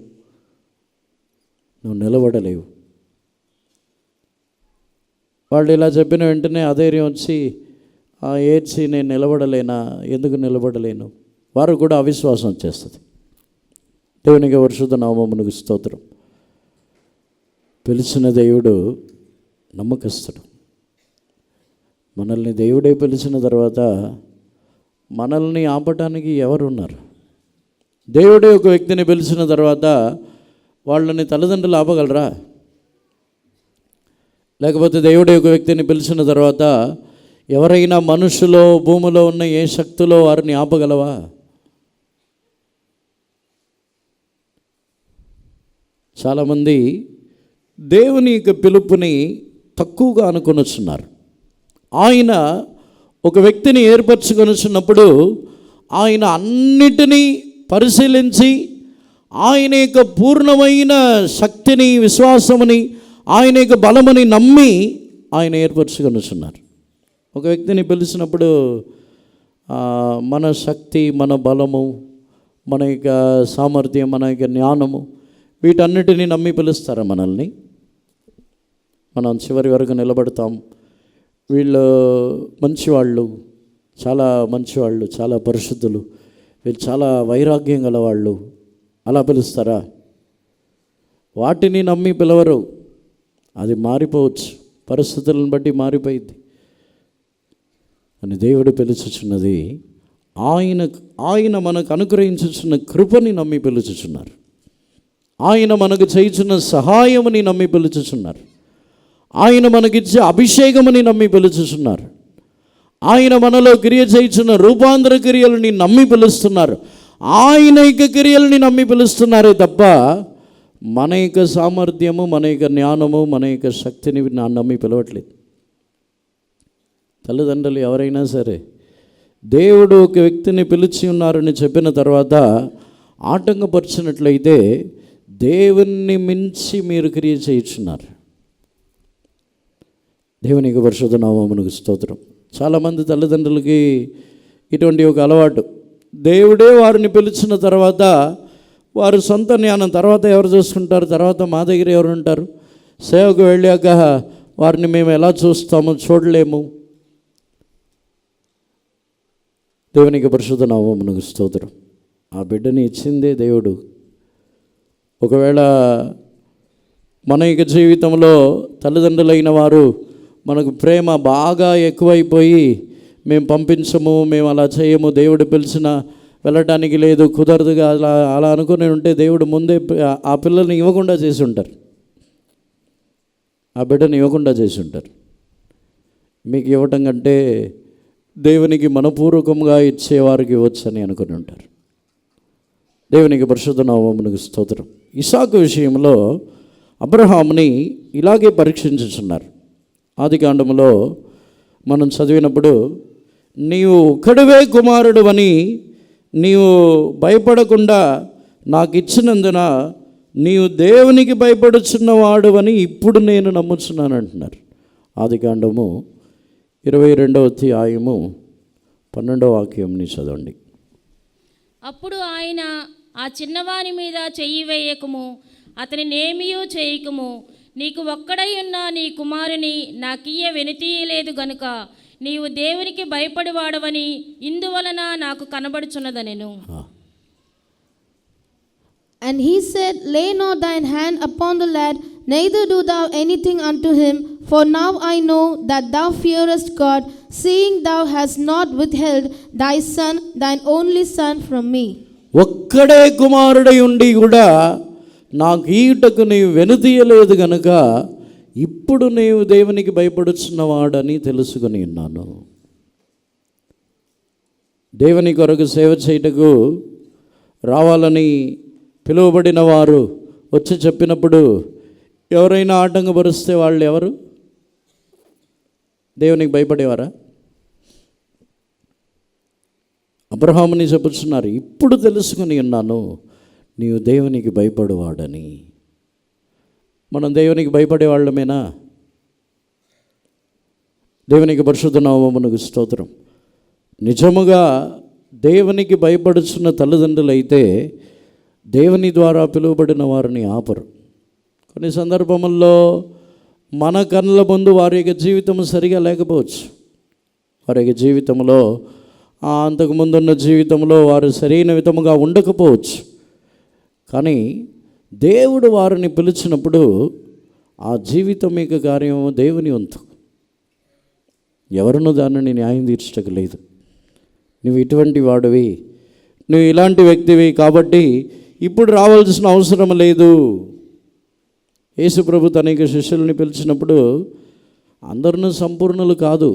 నువ్వు నిలబడలేవు. వాళ్ళు ఇలా చెప్పిన వెంటనే అధైర్యం వచ్చి ఏడ్చి నేను నిలబడలేనా, ఎందుకు నిలబడలేను, వారు కూడా అవిశ్వాసం వచ్చేస్తుంది. దేవునికి పరిశుద్ధ నామమునకు స్తోత్రం. పిలిచిన దేవుడు నమ్మకస్తుడు. మనల్ని దేవుడే పిలిచిన తర్వాత మనల్ని ఆపటానికి ఎవరున్నారు? దేవుడే ఒక వ్యక్తిని పిలిచిన తర్వాత వాళ్ళని తల్లిదండ్రులు ఆపగలరా? లేకపోతే దేవుడే ఒక వ్యక్తిని పిలిచిన తర్వాత ఎవరైనా మనుషులో భూమిలో ఉన్న ఏ శక్తిలో వారిని ఆపగలవా? చాలామంది దేవుని యొక్క పిలుపుని తక్కువగా అనుకొనుచున్నారు. ఆయన ఒక వ్యక్తిని ఏర్పరచుకొనుచున్నప్పుడు ఆయన అన్నిటినీ పరిశీలించి ఆయన యొక్క పూర్ణమైన శక్తిని, విశ్వాసముని, ఆయన యొక్క బలముని నమ్మి ఆయన ఏర్పరచుకొనుచున్నారు. ఒక వ్యక్తిని పిలిచినప్పుడు మన శక్తి, మన బలము, మన యొక్క సామర్థ్యం, మన యొక్క జ్ఞానము, వీటన్నిటినీ నమ్మి పిలుస్తారా మనల్ని? మనం చివరి వరకు నిలబడతాం. వీళ్ళు మంచివాళ్ళు, చాలా మంచివాళ్ళు, చాలా పరిశుద్ధులు, వీళ్ళు చాలా వైరాగ్యం గలవాళ్ళు, అలా పిలుస్తారా? వాటిని నమ్మి పిలవరు. అది మారిపోవచ్చు, పరిస్థితులను బట్టి మారిపోయింది. అని దేవుడు పిలుచుచున్నది ఆయన మనకు అనుగ్రహించుచున్న కృపని నమ్మి పిలుచుచున్నారు. ఆయన మనకు చేయుచున్న సహాయముని నమ్మి పిలుచుచున్నారు. ఆయన మనకిచ్చే అభిషేకముని నమ్మి పిలుచుచున్నారు. ఆయన మనలో క్రియ చేయుచున్న రూపాంతర క్రియలని నమ్మి పిలుస్తున్నారు. ఆయన యొక్క క్రియలని నమ్మి పిలుస్తున్నారే తప్ప మన యొక్క సామర్థ్యము, మన యొక్క జ్ఞానము, మన యొక్క శక్తిని నమ్మి పిలవట్లేదు. తల్లిదండ్రులు ఎవరైనా సరే దేవుడు ఒక వ్యక్తిని పిలిచి ఉన్నారని చెప్పిన తర్వాత ఆటంకపరిచినట్లయితే దేవుణ్ణి మించి మీరు క్రియ చేయుచున్నారు. దేవునికి పరిశుద్ధ నామమునకు స్తోత్రం. చాలామంది తల్లిదండ్రులకి ఇటువంటి ఒక అలవాటు. దేవుడే వారిని పిలిచిన తర్వాత వారు సొంత జ్ఞానం తర్వాత ఎవరు చూసుకుంటారు, తర్వాత మా దగ్గర ఎవరు ఉంటారు, సేవకు వెళ్ళాక వారిని మేము ఎలా చూస్తామో చూడలేము. దేవునికి పరిశుద్ధ నామమునకు స్తోత్రం. ఆ బిడ్డని ఇచ్చిందే దేవుడు. ఒకవేళ మన యొక్క జీవితంలో తల్లిదండ్రులైన వారు మనకు ప్రేమ బాగా ఎక్కువైపోయి మేము పంపించము, మేము అలా చేయము, దేవుడు పిలిచిన వెళ్ళటానికి లేదు, కుదరదుగా అలా అనుకుని ఉంటే దేవుడు ముందే ఆ పిల్లల్ని ఇవ్వకుండా చేసి ఉంటారు, ఆ బిడ్డని ఇవ్వకుండా చేసి ఉంటారు. మీకు ఇవ్వటం కంటే దేవునికి మనపూర్వకంగా ఇచ్చేవారికి ఇవ్వచ్చని అనుకుని ఉంటారు. దేవునికి పరిశుద్ధ నామమునకు స్తోత్రం. ఇసాకు విషయంలో అబ్రహాముని ఇలాగే పరీక్షించుచున్నారు. ఆదికాండములో మనం చదివినప్పుడు నీవు ఒక్కడివే కుమారుడు అని నీవు భయపడకుండా నాకు ఇచ్చినందున నీవు దేవునికి భయపడుచున్నవాడు అని ఇప్పుడు నేను నమ్ముచున్నాను అంటున్నారు. ఆదికాండము 22వ అధ్యాయము 12వ వాక్యంని చదవండి. అప్పుడు ఆయన, ఆ చిన్నవాని మీద చెయ్యి వేయకము, అతని నేమియూ చేయకము, నీకు ఒక్కడై ఉన్న నీ కుమారుని నాకియ్య వెనుతీయలేదు గనుక నీవు దేవునికి భయపడివాడవని ఇందువలన నాకు కనబడుచున్నదనెను. And he said, Lay not thine hand upon the lad, neither do thou anything unto him, for now I know that thou fearest God, seeing thou hast not withheld thy son, thine only son, from me. ఒక్కడే కుమారుడై ఉండి కూడా నాకు ఈటకు నీవు వెనుతీయలేదు గనుక ఇప్పుడు నీవు దేవునికి భయపడుచున్నవాడని తెలుసుకొని ఉన్నాను. దేవుని కొరకు సేవ చేయుటకు రావాలని పిలువబడిన వారు వచ్చి చెప్పినప్పుడు ఎవరైనా ఆటంకపరిస్తే వాళ్ళు ఎవరు? దేవునికి భయపడేవారా? అబ్రహాముని చెప్పుచున్నారు, ఇప్పుడు తెలుసుకుని ఉన్నాను నీవు దేవునికి భయపడేవాడని. మనం దేవునికి భయపడేవాళ్ళమేనా? దేవునికి పరిశుద్ధ నామమునకు స్తోత్రం. నిజముగా దేవునికి భయపడుచున్న తల్లిదండ్రులైతే దేవుని ద్వారా పిలువబడిన వారిని ఆపరు. కొన్ని సందర్భముల్లో మన కళ్ళ ముందు వారి యొక్క జీవితం సరిగా లేకపోవచ్చు. వారి యొక్క జీవితంలో అంతకుముందున్న జీవితంలో వారు సరైన విధముగా ఉండకపోవచ్చు. కానీ దేవుడు వారిని పిలిచినప్పుడు ఆ జీవితం యొక్క కార్యం దేవుని వంతు. ఎవరునూ దానిని న్యాయం తీర్చటకు లేదు. నువ్వు ఇటువంటి వాడివి, నువ్వు ఇలాంటి వ్యక్తివి కాబట్టి ఇప్పుడు రావాల్సిన అవసరం లేదు. యేసు ప్రభు తన యొక్క శిష్యుల్ని పిలిచినప్పుడు అందరినూ సంపూర్ణులు కాదు.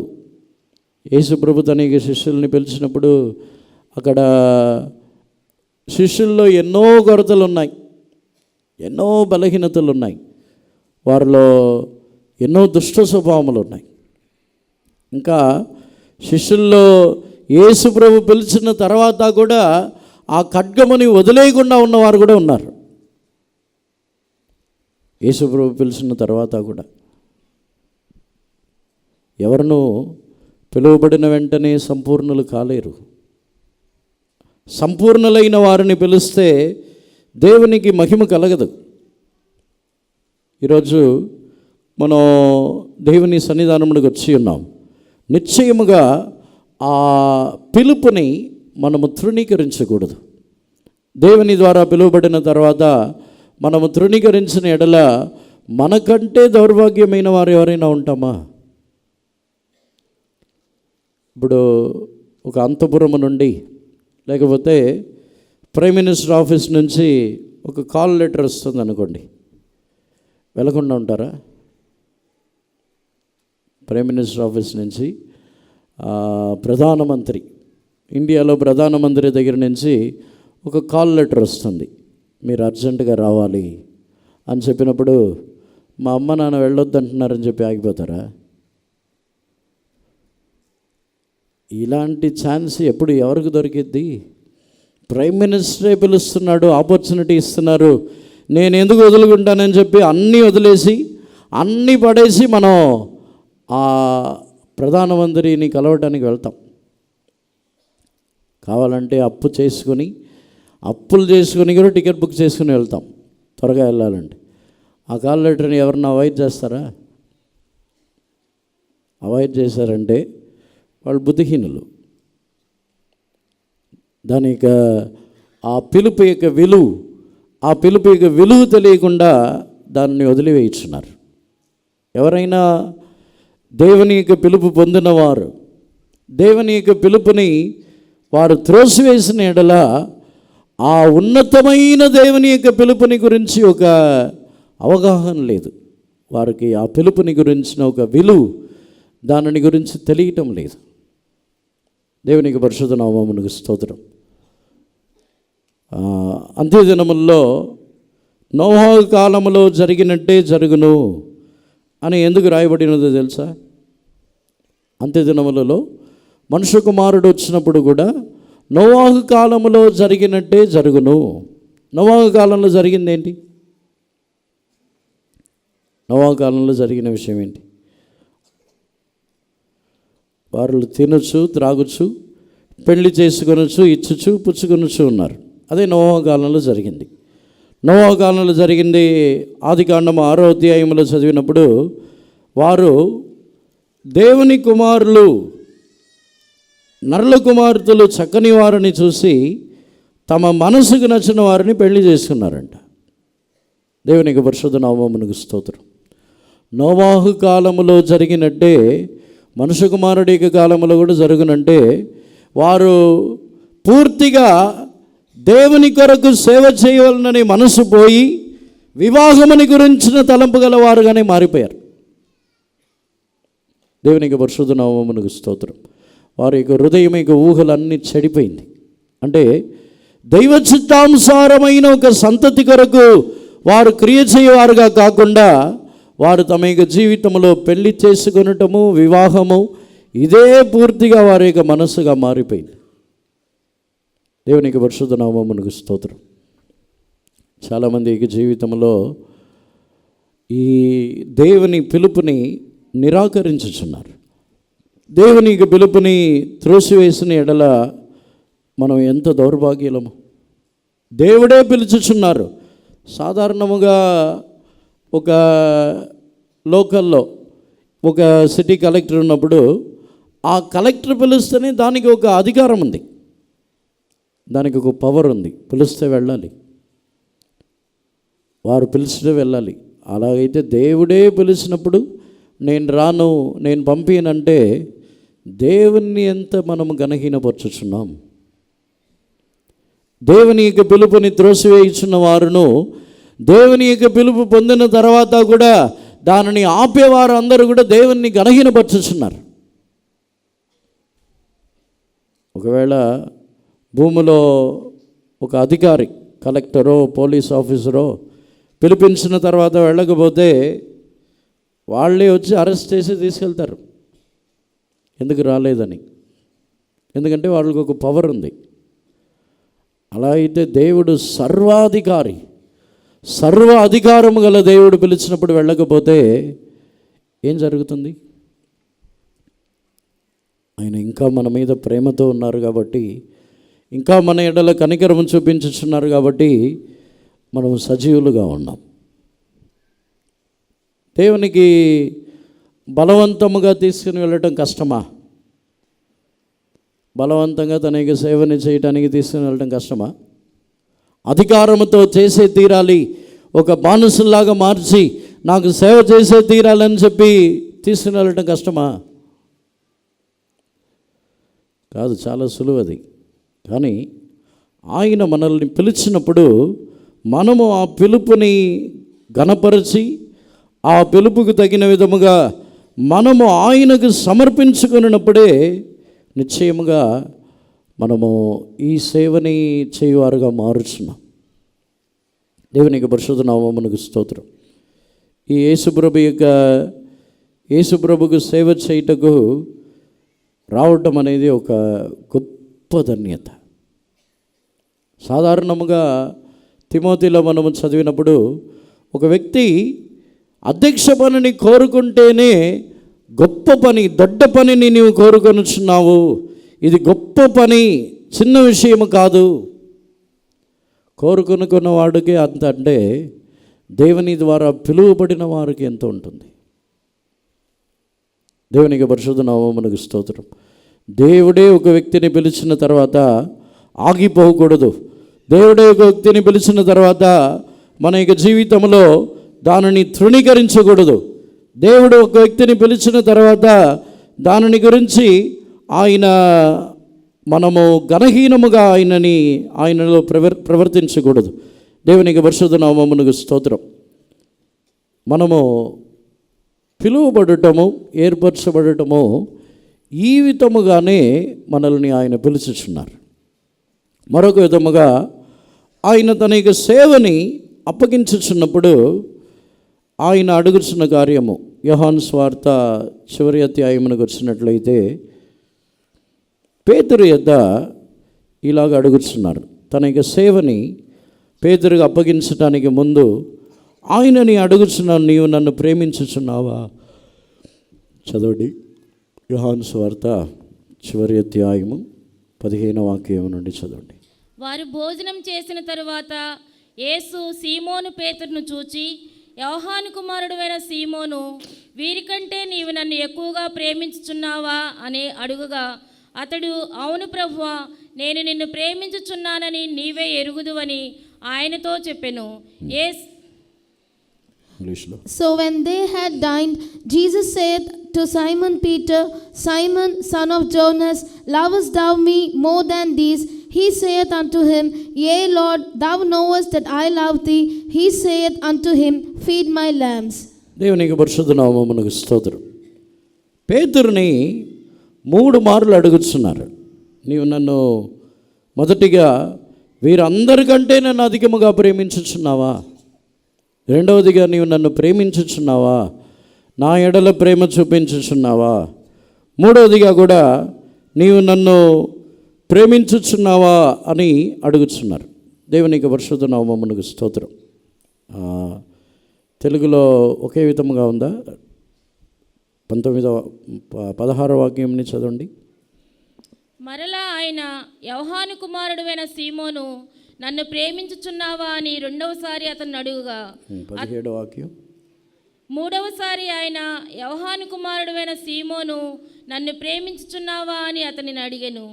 యేసు ప్రభు తన యొక్క శిష్యుల్ని పిలిచినప్పుడు అక్కడ శిష్యుల్లో ఎన్నో కొరతలు ఉన్నాయి, ఎన్నో బలహీనతలు ఉన్నాయి. వారిలో ఎన్నో దుష్ట స్వభావములు ఉన్నాయి. ఇంకా శిష్యుల్లో యేసు ప్రభు పిలిచిన తర్వాత కూడా ఆ ఖడ్గముని వదిలేయకుండా ఉన్నవారు కూడా ఉన్నారు. యేసు ప్రభు పిలిచిన తర్వాత కూడా ఎవరినూ పిలువబడిన వెంటనే సంపూర్ణులు కాలేరు. సంపూర్ణులైన వారిని పిలిస్తే దేవునికి మహిమ కలగదు. ఈరోజు మనం దేవుని సన్నిధానమునికి వచ్చి ఉన్నాం. నిశ్చయముగా ఆ పిలుపుని మనము తృణీకరించకూడదు. దేవుని ద్వారా పిలువబడిన తర్వాత మనము తృణీకరించిన ఎడల మనకంటే దౌర్భాగ్యమైన వారు ఎవరైనా ఉంటామా? ఇప్పుడు ఒక అంతపురము నుండి లేకపోతే ప్రైమ్ మినిస్టర్ ఆఫీస్ నుంచి ఒక కాల్ లెటర్ వస్తుంది అనుకోండి, వెళ్ళకుండా ఉంటారా? ప్రైమ్ మినిస్టర్ ఆఫీస్ నుంచి ప్రధానమంత్రి, ఇండియాలో ప్రధానమంత్రి దగ్గర నుంచి ఒక కాల్ లెటర్ వస్తుంది, మీరు అర్జెంటుగా రావాలి అని చెప్పినప్పుడు మా అమ్మ నాన్న వెళ్ళొద్దు అంటున్నారని చెప్పి ఆగిపోతారా? ఇలాంటి ఛాన్స్ ఎప్పుడు ఎవరికి దొరికిద్ది? ప్రైమ్ మినిస్టరే పిలుస్తున్నాడు, ఆపర్చునిటీ ఇస్తున్నారు, నేను ఎందుకు వదులుకుంటానని చెప్పి అన్నీ వదిలేసి అన్నీ పడేసి మనం ఆ ప్రధానమంత్రిని కలవటానికి వెళ్తాం. కావాలంటే అప్పులు చేసుకొని కూడా టికెట్ బుక్ చేసుకుని వెళ్తాం త్వరగా వెళ్ళాలంటే. ఆ కాల్ లెటర్ని ఎవరన్నా అవాయిడ్ చేస్తారా? అవాయిడ్ చేశారంటే వాళ్ళు బుద్ధిహీనులు. దాని యొక్క ఆ పిలుపు యొక్క విలువ తెలియకుండా దాన్ని వదిలివేయించున్నారు. ఎవరైనా దేవుని యొక్క పిలుపు పొందినవారు దేవుని యొక్క పిలుపుని వారు త్రోసివేసిన ఎడల ఆ ఉన్నతమైన దేవుని యొక్క పిలుపుని గురించి ఒక అవగాహన లేదు వారికి. ఆ పిలుపుని గురించిన ఒక దానిని గురించి తెలియటం లేదు. దేవునికి పరిశుద్ధ నామమునకు స్తోత్రం. అంత్యదినముల్లో నోహు కాలములో జరిగినట్టే జరుగును అని ఎందుకు రాయబడినదో తెలుసా? అంత్యదినములలో మనుష్య కుమారుడు వచ్చినప్పుడు కూడా నోవాహు కాలంలో జరిగినట్టే జరుగును. నోవాహు కాలంలో జరిగింది ఏంటి? నోవాహు కాలంలో జరిగిన విషయం ఏంటి? వారు తినచ్చు, త్రాగొచ్చు, పెళ్లి చేసుకొనొచ్చు, ఇచ్చుచు పుచ్చుకొనొచ్చు ఉన్నారు. అదే నోవాహు కాలంలో జరిగింది. నోవాహు కాలంలో జరిగింది ఆదికాండము 6వ అధ్యాయంలో చదివినప్పుడు వారు దేవుని కుమారులు, నరుల కుమార్తెలు చక్కని వారిని చూసి తమ మనసుకు నచ్చిన వారిని పెళ్లి చేసుకున్నారంట. దేవునికి పరిశుద్ధ నామమునకు స్తోత్రం. నోవాహు కాలములో జరిగినట్టే మనుష్య కుమారుడి యొక్క కాలంలో కూడా జరుగునంటే వారు పూర్తిగా దేవుని కొరకు సేవ చేయవలనని మనసు పోయి వివాహముని గురించిన తలంపు గలవారుగానే మారిపోయారు. దేవునికి పరిశుద్ధ నామమునకు స్తోత్రం. వారి యొక్క హృదయం యొక్క ఊహలన్నీ చెడిపోయింది. అంటే దైవ చిత్తానుసారమైన ఒక సంతతి కొరకు వారు క్రియ చేయవారుగా కాకుండా వారు తమ యొక్క జీవితంలో పెళ్లి చేసుకొనటము, వివాహము, ఇదే పూర్తిగా వారి యొక్క మనస్సుగా మారిపోయింది. దేవునికి పరిశుద్ధ నామమునకు స్తోత్రం. చాలామంది యొక్క జీవితంలో ఈ దేవుని పిలుపుని నిరాకరించుచున్నారు. దేవుని యొక్క పిలుపుని త్రోసివేసిన ఎడల మనం ఎంత దౌర్భాగ్యులము. దేవుడే పిలుచుచున్నారు. సాధారణముగా ఒక లోకల్లో ఒక సిటీ కలెక్టర్ ఉన్నప్పుడు ఆ కలెక్టర్ పిలుస్తేనే దానికి ఒక అధికారం ఉంది, దానికి ఒక పవర్ ఉంది. పిలిస్తే వెళ్ళాలి, వారు పిలిస్తే వెళ్ళాలి. అలాగైతే దేవుడే పిలిచినప్పుడు నేను రాను, నేను పంపినంటే దేవుణ్ణి ఎంత మనము గణహీనపరచుచున్నాం. దేవుని యొక్క పిలుపుని త్రోసివేయుచున్న వారును దేవుని యొక్క పిలుపు పొందిన తర్వాత కూడా దానిని ఆపేవారు అందరూ కూడా దేవుణ్ణి గణహీనపరచుచున్నారు. ఒకవేళ భూమిలో ఒక అధికారి, కలెక్టరో పోలీస్ ఆఫీసరో పిలిపించిన తర్వాత వెళ్ళకపోతే వాళ్ళే వచ్చి అరెస్ట్ చేసి తీసుకెళ్తారు, ఎందుకు రాలేదని. ఎందుకంటే వాళ్ళకి ఒక పవర్ ఉంది. అలా అయితే దేవుడు సర్వాధికారి, సర్వ అధికారము గల దేవుడు పిలిచినప్పుడు వెళ్ళకపోతే ఏం జరుగుతుంది? ఆయన ఇంకా మన మీద ప్రేమతో ఉన్నారు కాబట్టి, ఇంకా మన ఎడల కనికరం చూపించుచున్నారు కాబట్టి మనం సజీవులుగా ఉన్నాం. దేవునికి బలవంతముగా తీసుకుని వెళ్ళటం కష్టమా? బలవంతంగా తన యొక్క సేవని చేయడానికి తీసుకుని వెళ్ళటం కష్టమా? అధికారంతో చేసే తీరాలి, ఒక బానిసలాగా మార్చి నాకు సేవ చేసే తీరాలని చెప్పి తీసుకుని వెళ్ళటం కష్టమా? కాదు, చాలా సులువది. కానీ ఆయన మనల్ని పిలిచినప్పుడు మనము ఆ పిలుపుని ఘనపరిచి, ఆ పిలుపుకు తగిన విధముగా మనము ఆయనకు సమర్పించుకున్నప్పుడే నిశ్చయముగా మనము ఈ సేవని చేయువారుగా మారుచున్నాం. దేవునికి పరిశుద్ధ నామమునకు స్తోత్రం. ఈ యేసుప్రభుకు సేవ చేయుటకు రావటం అనేది ఒక గొప్ప ధన్యత. సాధారణముగా తిమోతిలో మనము చదివినప్పుడు ఒక వ్యక్తి అధ్యక్ష పనిని కోరుకుంటేనే గొప్ప పని, దొడ్డ పనిని నీవు కోరుకొనుచున్నావు, ఇది గొప్ప పని, చిన్న విషయము కాదు. కోరుకొనుకున్న వాడికి అంత అంటే దేవుని ద్వారా పిలువబడిన వారికి ఎంత ఉంటుంది. దేవునికి పరిశుద్ధ నామమునకు స్తోత్రం. దేవుడే ఒక వ్యక్తిని పిలిచిన తర్వాత ఆగిపోకూడదు. దేవుడే ఒక వ్యక్తిని పిలిచిన తర్వాత మన యొక్క జీవితంలో దానిని తృణీకరించకూడదు. దేవుడు ఒక వ్యక్తిని పిలిచిన తర్వాత దానిని గురించి మనము ఘనహీనముగా ఆయనలో ప్రవర్తించకూడదు. దేవునికి పరిశుద్ధ నామమునకు స్తోత్రం. మనము పిలువబడటము, ఏర్పరచబడటము ఈ విధముగానే మనల్ని ఆయన పిలుచుచున్నారు. మరొక విధముగా ఆయన తన యొక్క సేవని అప్పగించుచున్నప్పుడు ఆయన అడుగుచున్న కార్యము యోహాను సువార్త చివరి అధ్యాయమునకు వచ్చినట్లయితే పేతురు యొద్ద ఇలాగ అడుగుచున్నారు. తన యొక్క సేవని పేతురుగా అప్పగించడానికి ముందు ఆయనని అడుగుచున్నాను, నీవు నన్ను ప్రేమించుచున్నావా? చదవండి, యోహాను సువార్త చివరి అధ్యాయము 15వ వాక్యం నుండి చదవండి. వారు భోజనం చేసిన తరువాత యేసు సీమోను పేతురును చూచి, యోహాను కుమారుడైన సీమోను, వీరికంటే నీవు నన్ను ఎక్కువగా ప్రేమించుచున్నావా అని అడుగుగా, అతడు, అవును ప్రభువా, నేను నిన్ను ప్రేమించుచున్నానని నీవే ఎరుగుదువని ఆయనతో చెప్పెను. So when they had dined, Jesus said to Simon Peter, Simon, son of Jonas, lovest thou me more than these? He saith unto him, Yea, Lord, thou knowest that I love thee. He saith unto him, Feed my lambs. దేవునికి పరిశుద్ధ నామమునకు స్తోత్రం. పేతురుని 3 మార్లు అడుగుతున్నారు, నీవు నన్ను మొదటిగా వీరందరికంటే నన్ను అధికముగా ప్రేమించుచున్నావా? రెండవదిగా నీవు నన్ను ప్రేమించుచున్నావా? నా ఎడల ప్రేమ చూపించుచున్నావా? మూడవదిగా కూడా నీవు నన్ను ప్రేమించుచున్నావా అని అడుగుతున్నారు. దేవునికి పరిశుద్ధ నామమునకు స్తోత్రం. తెలుగులో ఒకే విధముగా ఉందా? 16వ వాక్యంని చదవండి. మరలా ఆయన, యోహాను కుమారుడైన సీమోను, నన్ను ప్రేమించుచున్నావా అని రెండవసారి అతన్ని అడుగుగా, 17వ వాక్యం. మూడవసారి ఆయన, యోహాను కుమారుడైన సీమోను, నన్ను ప్రేమించుచున్నావా అని అతనిని అడిగెను.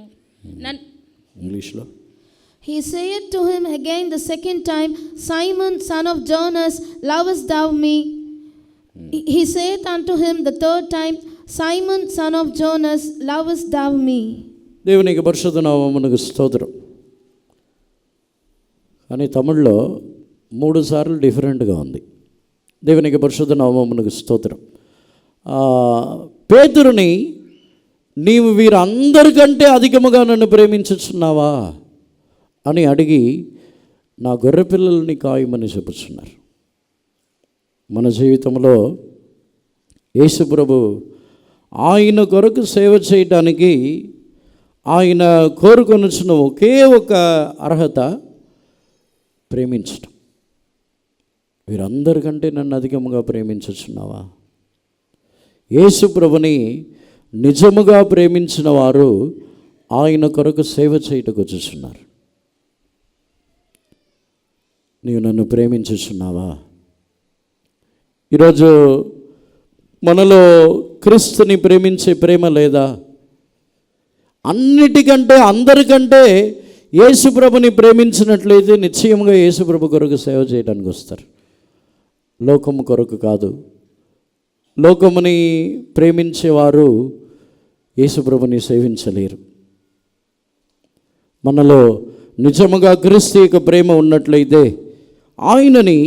ఇంగ్లీష్లో, He saith to him again the second time, Simon, son of Jonas, lovest thou me? He saith unto him the third time, Simon, son of Jonas, lovest thou me? దేవునికి పరిశుద్ధ నామమునకు స్తోత్రం. కానీ తమిళ్లో 3 సార్లు డిఫరెంట్గా ఉంది. దేవునికి పరిశుద్ధ నామమునకు స్తోత్రం. పేతురుని, నీవు వీరందరికంటే అధికముగా నన్ను ప్రేమించుచున్నావా అని అడిగి, నా గొర్రె పిల్లల్ని కాయమని చెప్పుచున్నారు. మన జీవితంలో యేసు ప్రభు ఆయన కొరకు సేవ చేయటానికి ఆయన కోరుకొనుచున్న ఒకే ఒక అర్హత ప్రేమించటం. వీరందరికంటే నన్ను అధికముగా ప్రేమించుచున్నావా? యేసు ప్రభుని నిజముగా ప్రేమించిన వారు ఆయన కొరకు సేవ చేయటకు వచ్చుచున్నారు. నీవు నన్ను ప్రేమించుచున్నావా? ఈరోజు మనలో క్రీస్తుని ప్రేమించే ప్రేమ లేదా? అన్నిటికంటే అందరికంటే యేసుప్రభుని ప్రేమించినట్లయితే నిశ్చయంగా యేసుప్రభు కొరకు సేవ చేయడానికి వస్తారు. లోకము కొరకు కాదు. లోకముని ప్రేమించేవారు యేసుప్రభుని సేవించలేరు. మనలో నిజముగా క్రీస్తు యొక్క ప్రేమ ఉన్నట్లయితే ఆయనని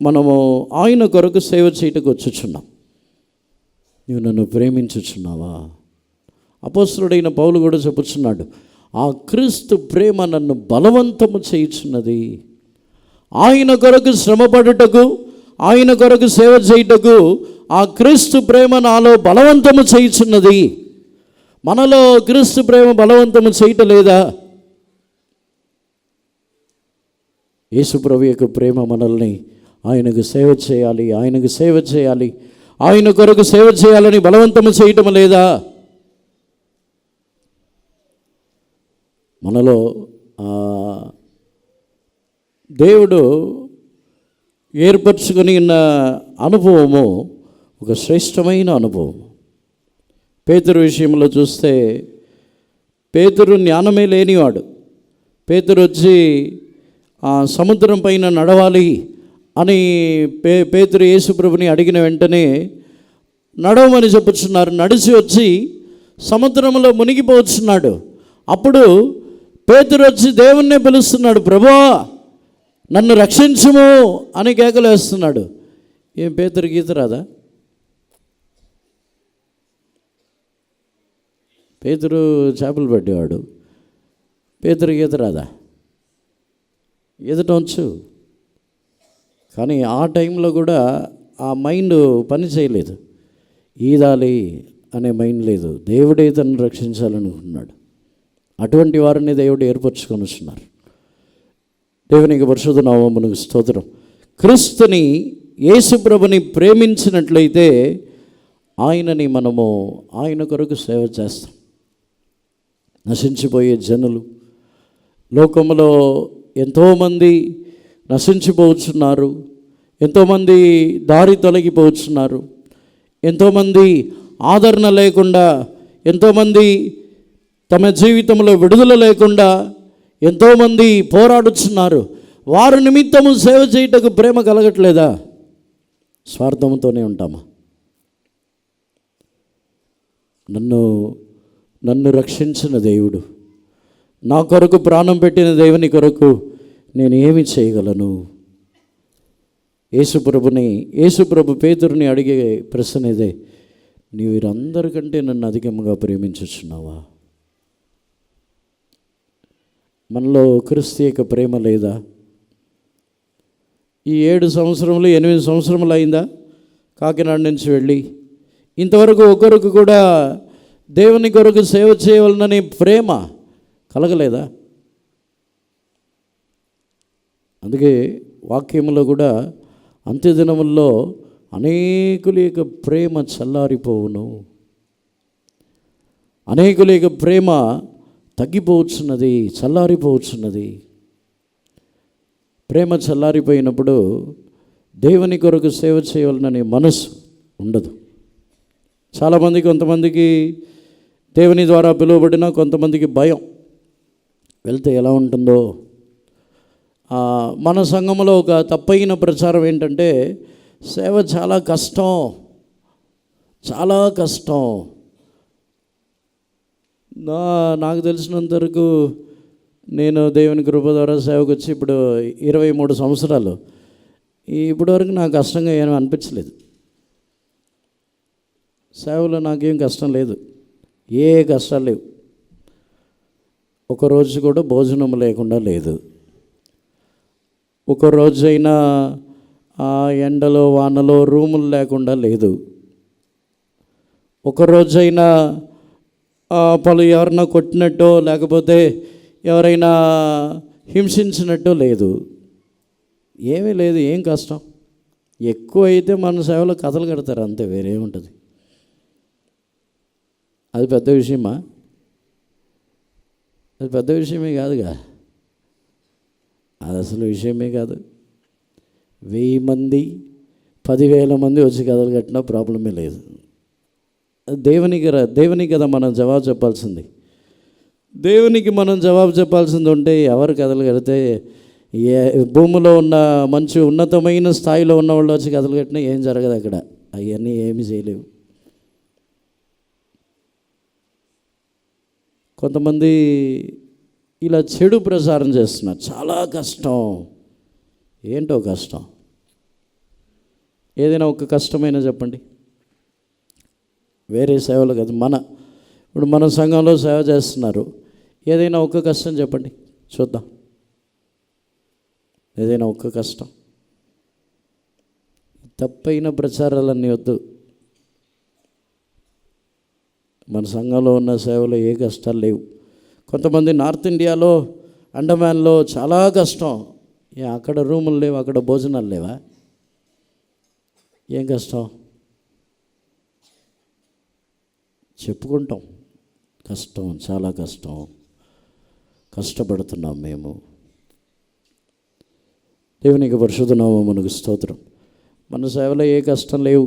మనము ఆయన కొరకు సేవ చేయటకు వచ్చుచున్నాం. నీవు నన్ను ప్రేమించుచున్నావా? అపోస్తలుడైన పౌలు కూడా చెప్పుచున్నాడు, ఆ క్రీస్తు ప్రేమ నన్ను బలవంతము చేయుచున్నది. ఆయన కొరకు శ్రమపడుటకు, ఆయన కొరకు సేవ చేయుటకు ఆ క్రీస్తు ప్రేమ నాలో బలవంతము చేయుచున్నది. మనలో క్రీస్తు ప్రేమ బలవంతము చేయటలేదా? యేసుప్రభు యొక్క ప్రేమ మనల్ని ఆయనకు సేవ చేయాలి, ఆయనకు సేవ చేయాలి, ఆయన కొరకు సేవ చేయాలని బలవంతము చేయటం లేదా? మనలో దేవుడు ఏర్పరచుకొని ఉన్న అనుభవము ఒక శ్రేష్టమైన అనుభవం. పేతురు విషయంలో చూస్తే పేతురు జ్ఞానమే లేనివాడు. పేతురు వచ్చి సముద్రం పైన నడవాలి అని పేతురు యేసుప్రభుని అడిగిన వెంటనే నడవమని చెప్పుచున్నారు. నడిచి వచ్చి సముద్రంలో మునిగిపోతున్నాడు. అప్పుడు పేతురు వచ్చి దేవుణ్ణే పిలుస్తున్నాడు, ప్రభువా నన్ను రక్షించుము అని కేకలేస్తున్నాడు. ఏం పేతురు గీత రాదా? పేతురు చేపలు పట్టేవాడు. పేతురు గీత రాదా? ఎదుటవచ్చు. కానీ ఆ టైంలో కూడా ఆ మైండ్ పని చేయలేదు. ఈదాలి అనే మైండ్ లేదు. దేవుడే తనను రక్షించాలనుకున్నాడు. అటువంటి వారిని దేవుడు ఏర్పరచుకొని వస్తున్నారు. దేవునికి పరిశుద్ధ నామమునకు స్తోత్రం. క్రీస్తుని యేసుప్రభుని ప్రేమించినట్లయితే ఆయనని మనము ఆయన కొరకు సేవ చేస్తాం. నశించిపోయే జనులు, లోకంలో ఎంతోమంది నశించిపోతున్నారు, ఎంతోమంది దారి తొలగిపోతున్నారు, ఎంతోమంది ఆదరణ లేకుండా, ఎంతోమంది తమ జీవితంలో విడుదల లేకుండా ఎంతోమంది పోరాడుతున్నారు. వారి నిమిత్తము సేవ చేయటకు ప్రేమ కలగట్లేదా? స్వార్థంతోనే ఉంటామా? నన్ను రక్షించిన దేవుడు, నా కొరకు ప్రాణం పెట్టిన దేవుని కొరకు నేను ఏమి చేయగలను? యేసుప్రభు పేతురుని అడిగే ప్రశ్న ఇదే, నీవు వీరందరికంటే నన్ను అధికంగా ప్రేమించుచున్నావా? మనలో క్రీస్తు యొక్క ప్రేమ లేదా? ఈ 7 సంవత్సరములు 8 సంవత్సరములు అయిందా కాకినాడ నుంచి వెళ్ళి? ఇంతవరకు ఒకరికి కూడా దేవుని కొరకు సేవ చేయవలననే ప్రేమ కలగలేదా? అందుకే వాక్యంలో కూడా అంత్యదినముల్లో అనేకుల యొక్క ప్రేమ చల్లారిపోవును, అనేకుల యొక్క ప్రేమ తగ్గిపోవచ్చున్నది, చల్లారిపోవచ్చున్నది. ప్రేమ చల్లారిపోయినప్పుడు దేవుని కొరకు సేవ చేయవలననే మనసు ఉండదు. చాలామంది, కొంతమందికి దేవుని ద్వారా పిలువబడిన, కొంతమందికి భయం, వెళ్తే ఎలా ఉంటుందో. మన సంఘంలో ఒక తప్పైన ప్రచారం ఏంటంటే, సేవ చాలా కష్టం, చాలా కష్టం. నాకు తెలిసినంత వరకు నేను దేవుని కృప ద్వారా సేవకు వచ్చి ఇప్పుడు 23 సంవత్సరాలు. ఇప్పటి వరకు నాకు కష్టంగా ఏమీ అనిపించలేదు. సేవలో నాకేం కష్టం లేదు, ఏ కష్టాలు లేవు. ఒకరోజు కూడా భోజనం లేకుండా లేదు. ఒకరోజైనా ఎండలో వానలో రూములు లేకుండా లేదు. ఒకరోజైనా ఎవరన్నా కొట్టినట్టో లేకపోతే ఎవరైనా హింసించినట్టో లేదు, ఏమీ లేదు. ఏం కష్టం? ఎక్కువ అయితే మన సేవలో కథలు కడతారు అంతే, వేరేముంటుంది. అది పెద్ద విషయమా? అది పెద్ద విషయమే కాదుగా, అది అసలు విషయమే కాదు. 1000 మంది 10,000 మంది వచ్చి కథలు కట్టినా ప్రాబ్లమే లేదు. దేవునికి కదా మనం జవాబు చెప్పాల్సింది. దేవునికి మనం జవాబు చెప్పాల్సింది ఉంటే ఎవరు కథలు కడితే భూమిలో ఉన్న మంచి ఉన్నతమైన స్థాయిలో ఉన్న వాళ్ళు వచ్చి కథలు కట్టినా ఏం జరగదు అక్కడ, అవన్నీ ఏమీ చేయలేవు. కొంతమంది ఇలా చెడు ప్రచారం చేస్తున్నారు, చాలా కష్టం. ఏంటో కష్టం? ఏదైనా ఒక కష్టమైనా చెప్పండి. వేరే సేవలు కాదు, ఇప్పుడు మన సంఘంలో సేవ చేస్తున్నారు, ఏదైనా ఒక్క కష్టం చెప్పండి చూద్దాం. ఏదైనా ఒక్క కష్టం. తప్పైన ప్రచారాలన్నీ వద్దు. మన సంఘంలో ఉన్న సేవలో ఏ కష్టాలు లేవు. కొంతమంది నార్త్ ఇండియాలో అండమాన్లో చాలా కష్టం. అక్కడ రూములు లేవు, అక్కడ భోజనాలు లేవా? ఏం కష్టం? చెప్పుకుంటాం కష్టం, చాలా కష్టం, కష్టపడుతున్నాం మేము. దేవునికి పరిశుద్ధ నామమునకు స్తోత్రం. మన సేవలో ఏ కష్టం లేవు.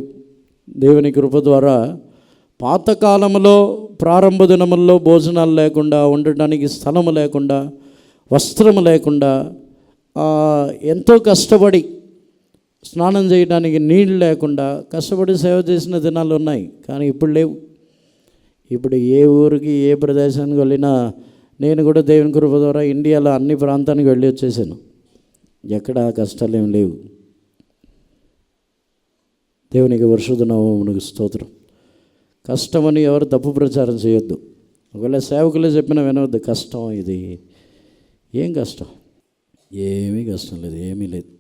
దేవుని కృప ద్వారా పాతకాలంలో ప్రారంభ దినముల్లో భోజనాలు లేకుండా, ఉండటానికి స్థలము లేకుండా, వస్త్రము లేకుండా, ఎంతో కష్టపడి స్నానం చేయడానికి నీళ్ళు లేకుండా కష్టపడి సేవ చేసిన దినాలు ఉన్నాయి. కానీ ఇప్పుడు లేవు. ఇప్పుడు ఏ ఊరికి ఏ ప్రదేశానికి వెళ్ళినా, నేను కూడా దేవుని కృప ద్వారా ఇండియాలో అన్ని ప్రాంతానికి వెళ్ళి వచ్చేసాను. ఎక్కడ కష్టాలు ఏం లేవు. దేవునికి పరిశుద్ధ నామమునకు స్తోత్రం. కష్టమని ఎవరు తప్పు ప్రచారం చేయొద్దు. ఒకవేళ సేవకులే చెప్పినా వినవద్దు. కష్టం ఇది. ఏం కష్టం? ఏమీ కష్టం లేదు, ఏమీ లేదు.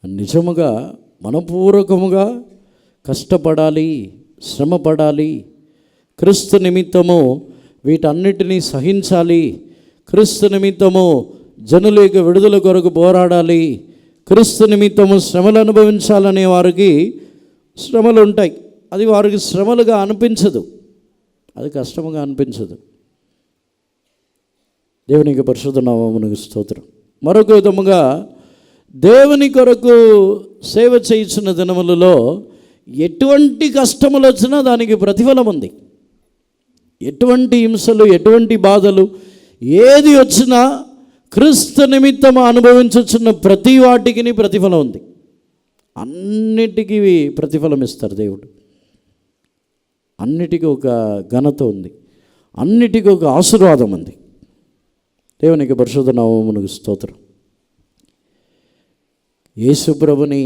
నిజముగా మనపూర్వకముగా కష్టపడాలి, శ్రమపడాలి, క్రీస్తు నిమిత్తము వీటన్నిటినీ సహించాలి, క్రీస్తు నిమిత్తము జనుల యొక్క విడుదల కొరకు పోరాడాలి, క్రీస్తు నిమిత్తము శ్రమలు అనుభవించాలనే వారికి శ్రమలు ఉంటాయి. అది వారికి శ్రమలుగా అనిపించదు, అది కష్టముగా అనిపించదు. దేవునికి పరిశుద్ధ నామమునకు స్తోత్రం. మరొక విధముగా దేవుని కొరకు సేవ చేయించిన దినములలో ఎటువంటి కష్టములు వచ్చినా దానికి ప్రతిఫలం ఉంది. ఎటువంటి హింసలు, ఎటువంటి బాధలు ఏది వచ్చినా క్రీస్తు నిమిత్తము అనుభవించుచున్న ప్రతి వాటికి ప్రతిఫలం ఉంది. అన్నిటికీ ప్రతిఫలం ఇస్తారు దేవుడు. అన్నిటికీ ఒక ఘనత ఉంది, అన్నిటికీ ఒక ఆశీర్వాదం ఉంది. దేవునికి పరిశుద్ధ నామమునకు స్తోత్రం. యేసు ప్రభుని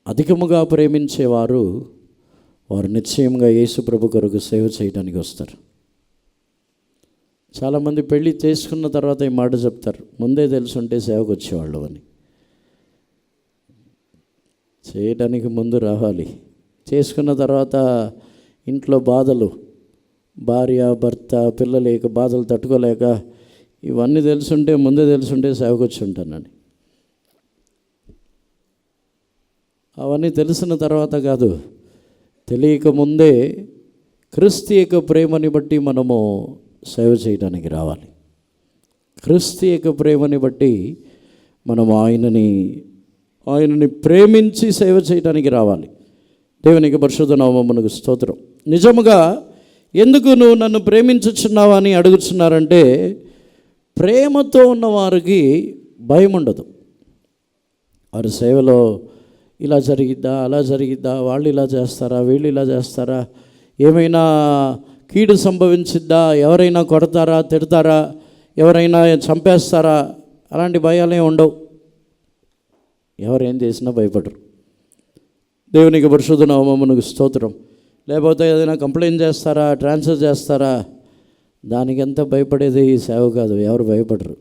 అధికముగా ప్రేమించేవారు వారు నిశ్చయంగా యేసు ప్రభు కొరకు సేవ చేయడానికి వస్తారు. చాలామంది పెళ్ళి చేసుకున్న తర్వాత ఈ మాట చెప్తారు, ముందే తెలుసుంటే సేవకు వచ్చేవాళ్ళు అని. చేయడానికి ముందు రావాలి. చేసుకున్న తర్వాత ఇంట్లో బాధలు, భార్య భర్త పిల్లలు ఇక బాధలు తట్టుకోలేక ఇవన్నీ తెలుసుంటే, ముందే తెలుసుంటే సేవకు వచ్చి ఉంటానండి. అవన్నీ తెలిసిన తర్వాత కాదు, తెలియకముందే క్రీస్తు యొక్క ప్రేమని బట్టి మనము సేవ చేయడానికి రావాలి. క్రీస్తు యొక్క ప్రేమని బట్టి మనం ఆయనని ప్రేమించి సేవ చేయడానికి రావాలి. దేవునికి పరిశుద్ధ నామమునకు స్తోత్రం. నిజముగా ఎందుకు నువ్వు నన్ను ప్రేమించుచున్నావా అని అడుగుతున్నారంటే, ప్రేమతో ఉన్న వారికి భయం ఉండదు. వారి సేవలో ఇలా జరిగిద్దా, అలా జరిగిద్దా, వాళ్ళు ఇలా చేస్తారా, వీళ్ళు ఇలా చేస్తారా, ఏమైనా కీడు సంభవించిద్దా, ఎవరైనా కొడతారా, తిడతారా, ఎవరైనా చంపేస్తారా, అలాంటి భయాలే ఉండవు. ఎవరేం చేసినా భయపడరు. దేవునికి పరిశుద్ధ నామమునకు స్తోత్రం. లేకపోతే ఏదైనా కంప్లైంట్ చేస్తారా, ట్రాన్స్ఫర్ చేస్తారా, దానికంతా భయపడేది ఈ సేవ కాదు. ఎవరు భయపడరు.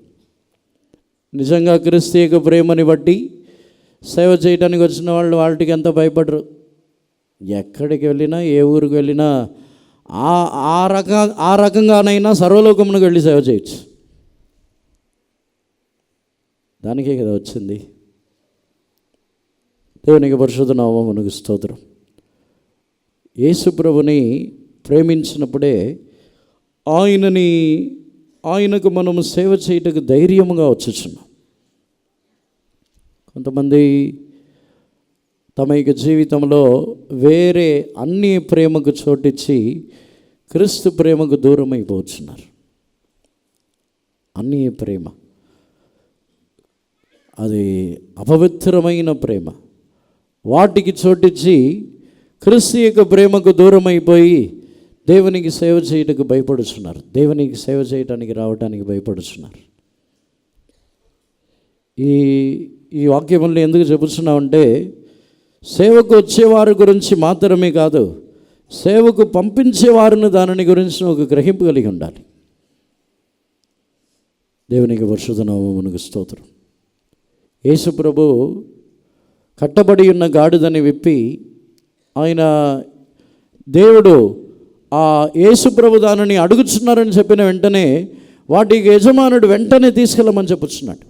నిజంగా క్రీస్తు యొక్క ప్రేమని బట్టి సేవ చేయడానికి వచ్చిన వాళ్ళు వాటికి ఎంత భయపడరు. ఎక్కడికి వెళ్ళినా ఏ ఊరికి వెళ్ళినా ఆ రకంగానైనా సర్వలోకమునకు వెళ్ళి సేవ చేయొచ్చు. దానికే కదా వచ్చింది. దేవునికి పరిశుద్ధ నామమునకు స్తోత్రం. యేసు ప్రభుని ప్రేమించినప్పుడే ఆయనకు మనము సేవ చేయటకు ధైర్యముగా వచ్చుచున్నాం. కొంతమంది తమ యొక్క జీవితంలో వేరే అన్ని ప్రేమకు చోటిచ్చి క్రీస్తు ప్రేమకు దూరం అయిపోతున్నారు. అన్ని ప్రేమ అది అపవిత్రమైన ప్రేమ. వాటికి చోటిచ్చి క్రీస్తు యొక్క ప్రేమకు దూరం అయిపోయి దేవునికి సేవ చేయడానికి భయపడుతున్నారు. దేవునికి సేవ చేయడానికి రావడానికి భయపడుతున్నారు. ఈ వాక్యములను ఎందుకు చెబుతున్నామంటే, సేవకు వచ్చేవారి గురించి మాత్రమే కాదు, సేవకు పంపించేవారిని దానిని గురించి ఒక గ్రహింపు కలిగి ఉండాలి. దేవునికి పరిశుద్ధ నామమునకు స్తోత్రం. యేసు ప్రభు కట్టబడి ఉన్న గాడిదని విప్పి దేవుడు ఆ యేసు ప్రభు దానిని అడుగుచున్నారని చెప్పిన వెంటనే వాటికి యజమానుడు వెంటనే తీసుకెళ్ళమని చెప్పుచున్నాడు.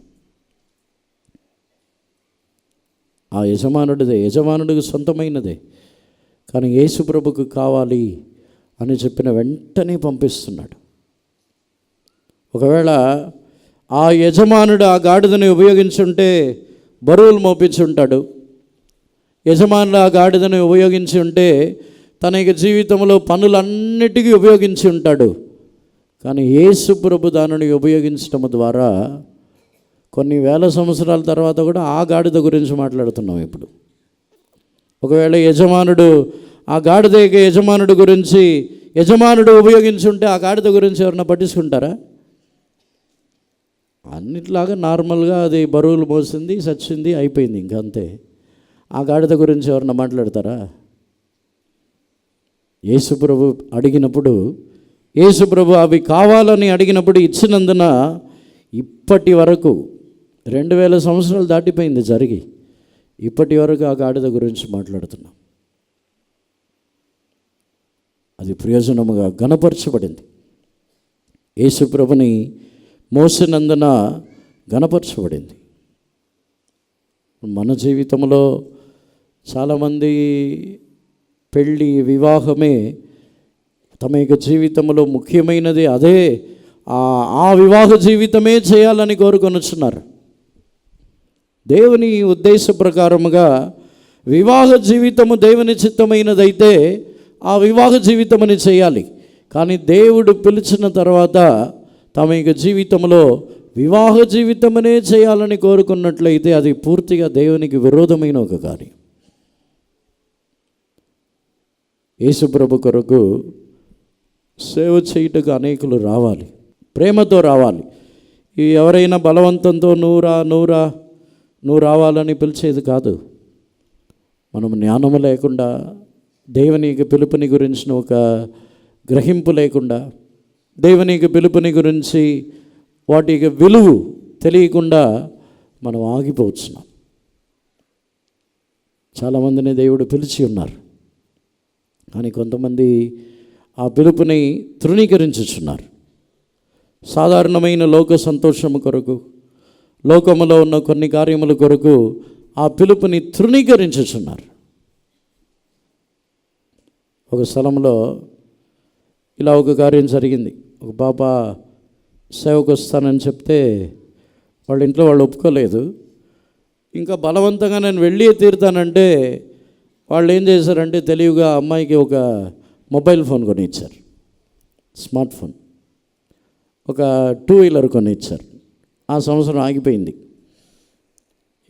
ఆ యజమానుడికి సొంతమైనదే, కానీ యేసు ప్రభుకు కావాలి అని చెప్పిన వెంటనే పంపిస్తున్నాడు. ఒకవేళ ఆ యజమానుడు ఆ గాడిదని ఉపయోగించుంటే బరువులు మోపించుంటాడు. యజమానుడు ఆ గాడిదని ఉపయోగించి ఉంటే తన యొక్క జీవితంలో పనులన్నిటికీ ఉపయోగించి ఉంటాడు. కానీ యేసు ప్రభు దానిని ఉపయోగించడం ద్వారా కొన్ని వేల సంవత్సరాల తర్వాత కూడా ఆ గాడిద గురించి మాట్లాడుతున్నాం ఇప్పుడు. ఒకవేళ యజమానుడు ఆ గాడిద యజమానుడు గురించి యజమానుడు ఉపయోగించుంటే ఆ గాడిద గురించి ఎవరన్నా పట్టించుకుంటారా? అన్నిట్లాగా నార్మల్గా అది బరువులు మోసింది, చచ్చింది, అయిపోయింది, ఇంకా అంతే. ఆ గాడిద గురించి ఎవరన్నా మాట్లాడతారా? యేసుప్రభు అడిగినప్పుడు, యేసుప్రభు అవి కావాలని అడిగినప్పుడు ఇచ్చినందున ఇప్పటి వరకు 2000 సంవత్సరాలు దాటిపోయింది జరిగి, ఇప్పటి వరకు ఆ గాడిద గురించి మాట్లాడుతున్నాం. అది ప్రయోజనముగా ఘనపరచబడింది. యేసుప్రభుని మోసినందున ఘనపరచబడింది. మన జీవితంలో చాలామంది పెళ్ళి, వివాహమే తమ యొక్క జీవితంలో ముఖ్యమైనది. అదే ఆ వివాహ జీవితమే చేయాలని కోరుకొనుచున్నారు. దేవుని ఉద్దేశ ప్రకారముగా వివాహ జీవితము దేవుని చిత్తమైనదైతే ఆ వివాహ జీవితమని చేయాలి. కానీ దేవుడు పిలిచిన తర్వాత తమ యొక్క జీవితంలో వివాహ జీవితమనే చేయాలని కోరుకున్నట్లయితే అది పూర్తిగా దేవునికి విరోధమైన ఒక కార్యం. యేసుప్రభు కొరకు సేవ చేయుటకు అనేకులు రావాలి, ప్రేమతో రావాలి. ఎవరైనా బలవంతంతో నువ్వు రావాలని పిలిచేది కాదు. మనం జ్ఞానము లేకుండా, దేవుని పిలుపుని గురించిన ఒక గ్రహింపు లేకుండా, దేవుని పిలుపుని గురించి వాటి విలువ తెలియకుండా మనం ఆగిపోవచ్చున్నాం. చాలామందిని దేవుడు పిలిచి ఉన్నారు, కానీ కొంతమంది ఆ పిలుపుని తృణీకరించుచున్నారు. సాధారణమైన లోక సంతోషము కొరకు, లోకములో ఉన్న కొన్ని కార్యముల కొరకు ఆ పిలుపుని తృణీకరించుచున్నారు. ఒక స్థలంలో ఇలా ఒక కార్యం జరిగింది. ఒక పాప సేవకు వస్తానని చెప్తే వాళ్ళ ఇంట్లో వాళ్ళు ఒప్పుకోలేదు. ఇంకా బలవంతంగా నేను వెళ్ళి తీరుతానంటే వాళ్ళు ఏం చేశారంటే తెలివిగా అమ్మాయికి ఒక మొబైల్ ఫోన్ కొని ఇచ్చారు, స్మార్ట్ ఫోన్, ఒక 2 వీలర్ కొని ఇచ్చారు. ఆ సంవత్సరం ఆగిపోయింది.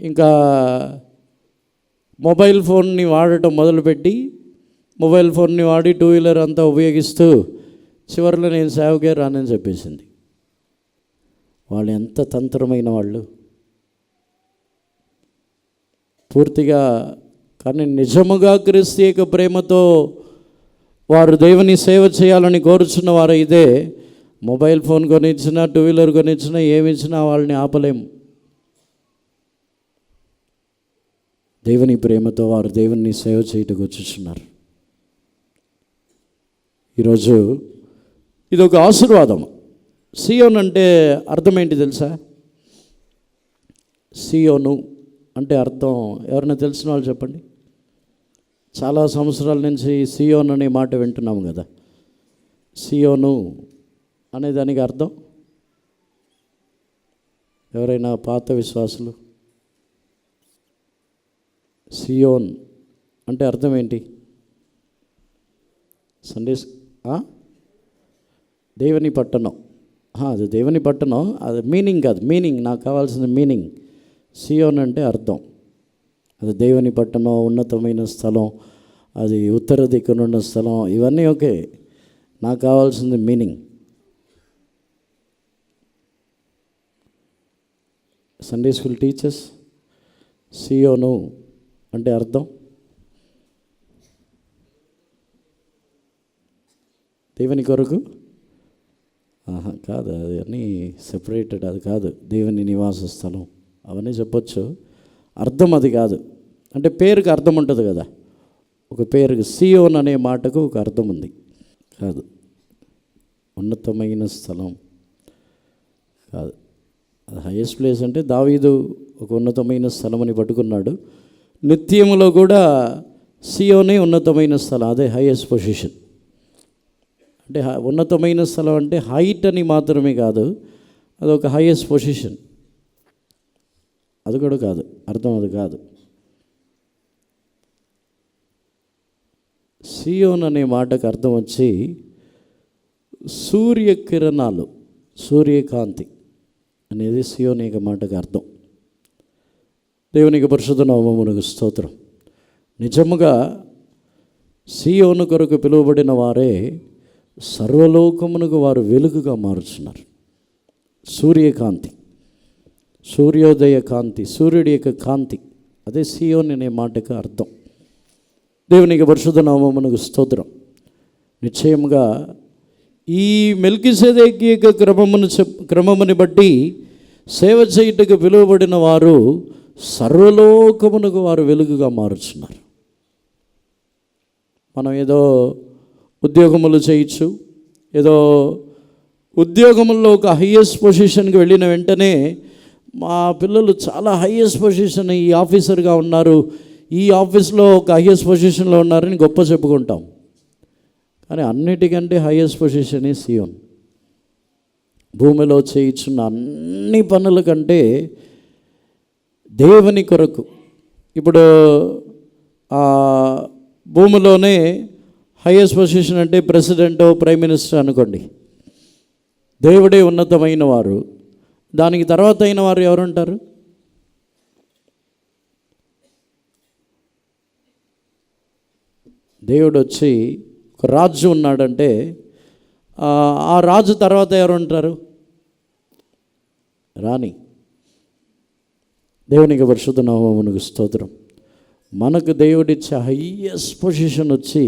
ఇంకా మొబైల్ ఫోన్ని వాడటం మొదలుపెట్టి మొబైల్ ఫోన్ని వాడి 2 వీలర్ అంతా ఉపయోగిస్తూ చివరిలో నేను సేవకే రానని చెప్పేసింది. వాళ్ళు ఎంత తంత్రమైన వాళ్ళు పూర్తిగా. కానీ నిజముగా క్రీస్తు యొక్క ప్రేమతో వారు దేవుని సేవ చేయాలని కోరుచున్న వారు ఇదే మొబైల్ ఫోన్ కొనిచ్చినా, 2 వీలర్ కొనిచ్చినా, ఏమి ఇచ్చినా వాళ్ళని ఆపలేము. దేవుని ప్రేమతో వారు దేవుని సేవ చేయటకు వచ్చుచున్నారు. ఈరోజు ఇది ఒక ఆశీర్వాదం. సియోన్ అంటే అర్థం ఏంటి తెలుసా? సియోను అంటే అర్థం ఎవరైనా తెలిసిన వాళ్ళు చెప్పండి. చాలా సంవత్సరాల నుంచి సియోన్ అనే మాట వింటున్నాము కదా. సియోను అనే దానికి అర్థం ఎవరైనా పాత విశ్వాసులు? సియోన్ అంటే అర్థం ఏంటి? సందేశ్ దేవుని పట్టణం. అది దేవుని పట్టణం, అది మీనింగ్ కాదు. మీనింగ్ నాకు కావాల్సిన మీనింగ్. సియోన్ అంటే అర్థం అది దేవుని పట్టణం, ఉన్నతమైన స్థలం, అది ఉత్తర దిక్కునున్న స్థలం, ఇవన్నీ ఓకే. నాకు కావాల్సింది మీనింగ్. సండే స్కూల్ టీచర్స్, సియోను అంటే అర్థం దేవుని కొరకు కాదు, అది అన్నీ సెపరేటెడ్, అది కాదు. దేవుని నివాస స్థలం అవన్నీ చెప్పొచ్చు, అర్థం అది కాదు. అంటే పేరుకి అర్థం ఉంటుంది కదా, ఒక పేరుకి సియోన్ అనే మాటకు ఒక అర్థం ఉంది. కాదు, ఉన్నతమైన స్థలం కాదు. అది హైయెస్ట్ ప్లేస్ అంటే దావీదు ఒక ఉన్నతమైన స్థలం అని పట్టుకున్నాడు. నిత్యములో కూడా సియోనే ఉన్నతమైన స్థలం, అదే హైయెస్ట్ పొజిషన్. అంటే ఉన్నతమైన స్థలం అంటే హైట్ అని మాత్రమే కాదు, అదొక హైయెస్ట్ పొజిషన్. అది కూడా కాదు, అర్థం అది కాదు. సియోన్ అనే మాటకు అర్థం వచ్చి సూర్యకిరణాలు, సూర్యకాంతి అనేది సియోన్ యొక్క మాటకు అర్థం. దేవునికి పరిశుద్ధ నామమునకు స్తోత్రం. నిజముగా సియోను కొరకు పిలువబడిన వారే సర్వలోకమునకు వారు వెలుగుగా మారుచున్నారు. సూర్యకాంతి, సూర్యోదయ కాంతి, సూర్యుడి యొక్క కాంతి, అదే సియోన్ అనే మాటకు అర్థం. దేవునికి పరిశుద్ధ నామమునకు స్తోత్రం. నిశ్చయముగా ఈ మెల్కీసెదెకు యొక్క క్రమముని బట్టి సేవ చేయుటకు పిలువబడిన వారు సర్వలోకమునకు వారు వెలుగుగా మారుచున్నారు. మనం ఏదో ఉద్యోగములు చేయొచ్చు, ఏదో ఉద్యోగంలో ఒక హైయెస్ట్ పొజిషన్కి వెళ్ళిన వెంటనే మా పిల్లలు చాలా హైయెస్ట్ పొజిషన్, ఈ ఆఫీసర్గా ఉన్నారు, ఈ ఆఫీస్లో ఒక హైయెస్ట్ పొజిషన్లో ఉన్నారని గొప్ప చెప్పుకుంటాం. కానీ అన్నిటికంటే హైయెస్ట్ పొజిషన్ ఈ సియోన్. భూమిలో చేయించున్న అన్ని పనుల కంటే దేవుని కొరకు, ఇప్పుడు భూమిలోనే హైయెస్ట్ పొజిషన్ అంటే ప్రెసిడెంట్, ప్రైమ్ మినిస్టర్ అనుకోండి. దేవుడే ఉన్నతమైన వారు. దానికి తర్వాత అయిన వారు ఎవరుంటారు? దేవుడు వచ్చి ఒక రాజు ఉన్నాడంటే ఆ రాజు తర్వాత ఎవరు ఉంటారు? రాణి. దేవునికి పరిశుద్ధ నామమునకు స్తోత్రం. మనకు దేవుడిచ్చే హైయెస్ట్ పొజిషన్ వచ్చి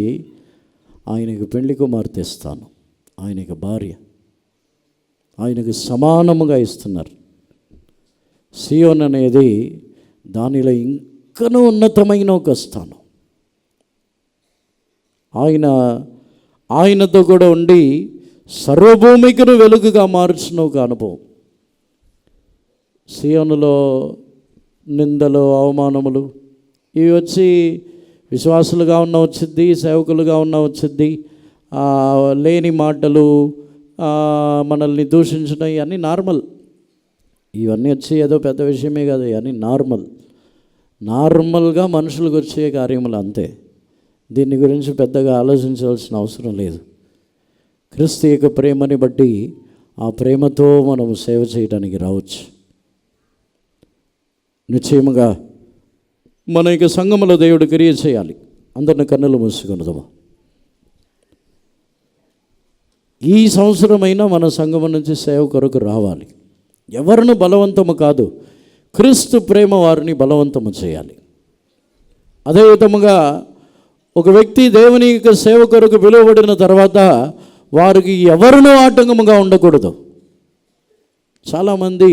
ఆయనకు పెళ్లి కుమార్తె ఇస్తాను, ఆయనకు భార్య, ఆయనకు సమానముగా ఇస్తున్నారు. సియోన్ అనేది దానిలో ఇంకనూ ఉన్నతమైన ఒక స్థానం. ఆయనతో కూడా ఉండి సర్వభూమికను వెలుగుగా మార్చిన ఒక అనుభవం. సియోనులో నిందలు, అవమానములు ఇవి వచ్చి విశ్వాసులుగా ఉన్న వచ్చిద్ది, సేవకులుగా ఉన్న వచ్చిద్ది. లేని మాటలు, మనల్ని దూషించడం, ఇవన్నీ నార్మల్. ఇవన్నీ వచ్చి ఏదో పెద్ద విషయమే కాదు, ఇవన్నీ నార్మల్గా మనుషులకు వచ్చే కార్యములు అంతే. దీని గురించి పెద్దగా ఆలోచించవలసిన అవసరం లేదు. క్రీస్తు యొక్క ప్రేమని బట్టి ఆ ప్రేమతో మనము సేవ చేయడానికి రావచ్చు. నిశ్చయముగా మన యొక్క సంఘములో దేవుడు క్రియ చేయాలి. అందరిని కన్నులు మూసుకొనుదాము. ఈ సంవత్సరమైనా మన సంఘము నుంచి సేవ కొరకు రావాలి. ఎవరిని బలవంతము కాదు, క్రీస్తు ప్రేమ వారిని బలవంతము చేయాలి. అదేవిధముగా ఒక వ్యక్తి దేవుని యొక్క సేవ కొరకు పిలువబడిన తర్వాత వారికి ఎవరినూ ఆటంకముగా ఉండకూడదు. చాలామంది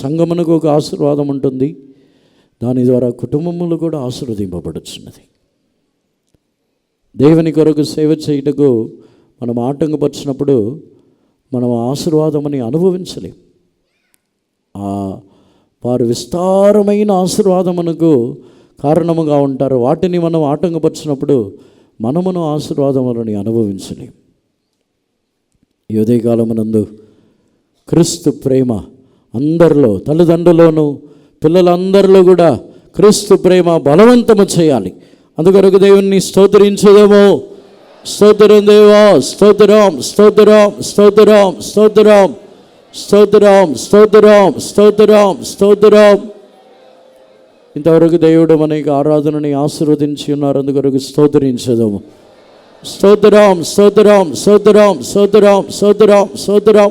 సంఘమునకు ఒక ఆశీర్వాదం ఉంటుంది, దాని ద్వారా కుటుంబములు కూడా ఆశీర్వదింపబడుచున్నది. దేవుని కొరకు సేవ చేయుటకు మనం ఆటంకపరిచినప్పుడు మనం ఆశీర్వాదమని అనుభవించలేం. వారు విస్తారమైన ఆశీర్వాదమునకు కారణముగా ఉంటారు. వాటిని మనం ఆటంకపరిచినప్పుడు మనమును ఆశీర్వాదములని అనుభవించలేం. ఈ ఉదయకాలమునందు క్రీస్తు ప్రేమ అందరిలో, తల్లిదండ్రుల్లోనూ పిల్లలందరిలో కూడా క్రీస్తు ప్రేమ బలవంతము చేయాలి. అందుకొరకు దేవుణ్ణి స్తోత్రించుదాము. స్తోత్రం దేవా, స్తోత్రం, స్తోత్రం, స్తోత్రం, స్తోత్రం, స్తోత్రం, స్తోత్రం, స్తోత్రం, స్తోత్రం. ఇంతవరకు దేవుడు మనకి ఆరాధనని ఆశీర్వదించి ఉన్నారు. అందుకొరకు స్తోత్రించుదాము. స్తోత్రం, స్తోత్రం, స్తోత్రం, స్తోత్రం, స్తోత్రం, స్తోత్రం.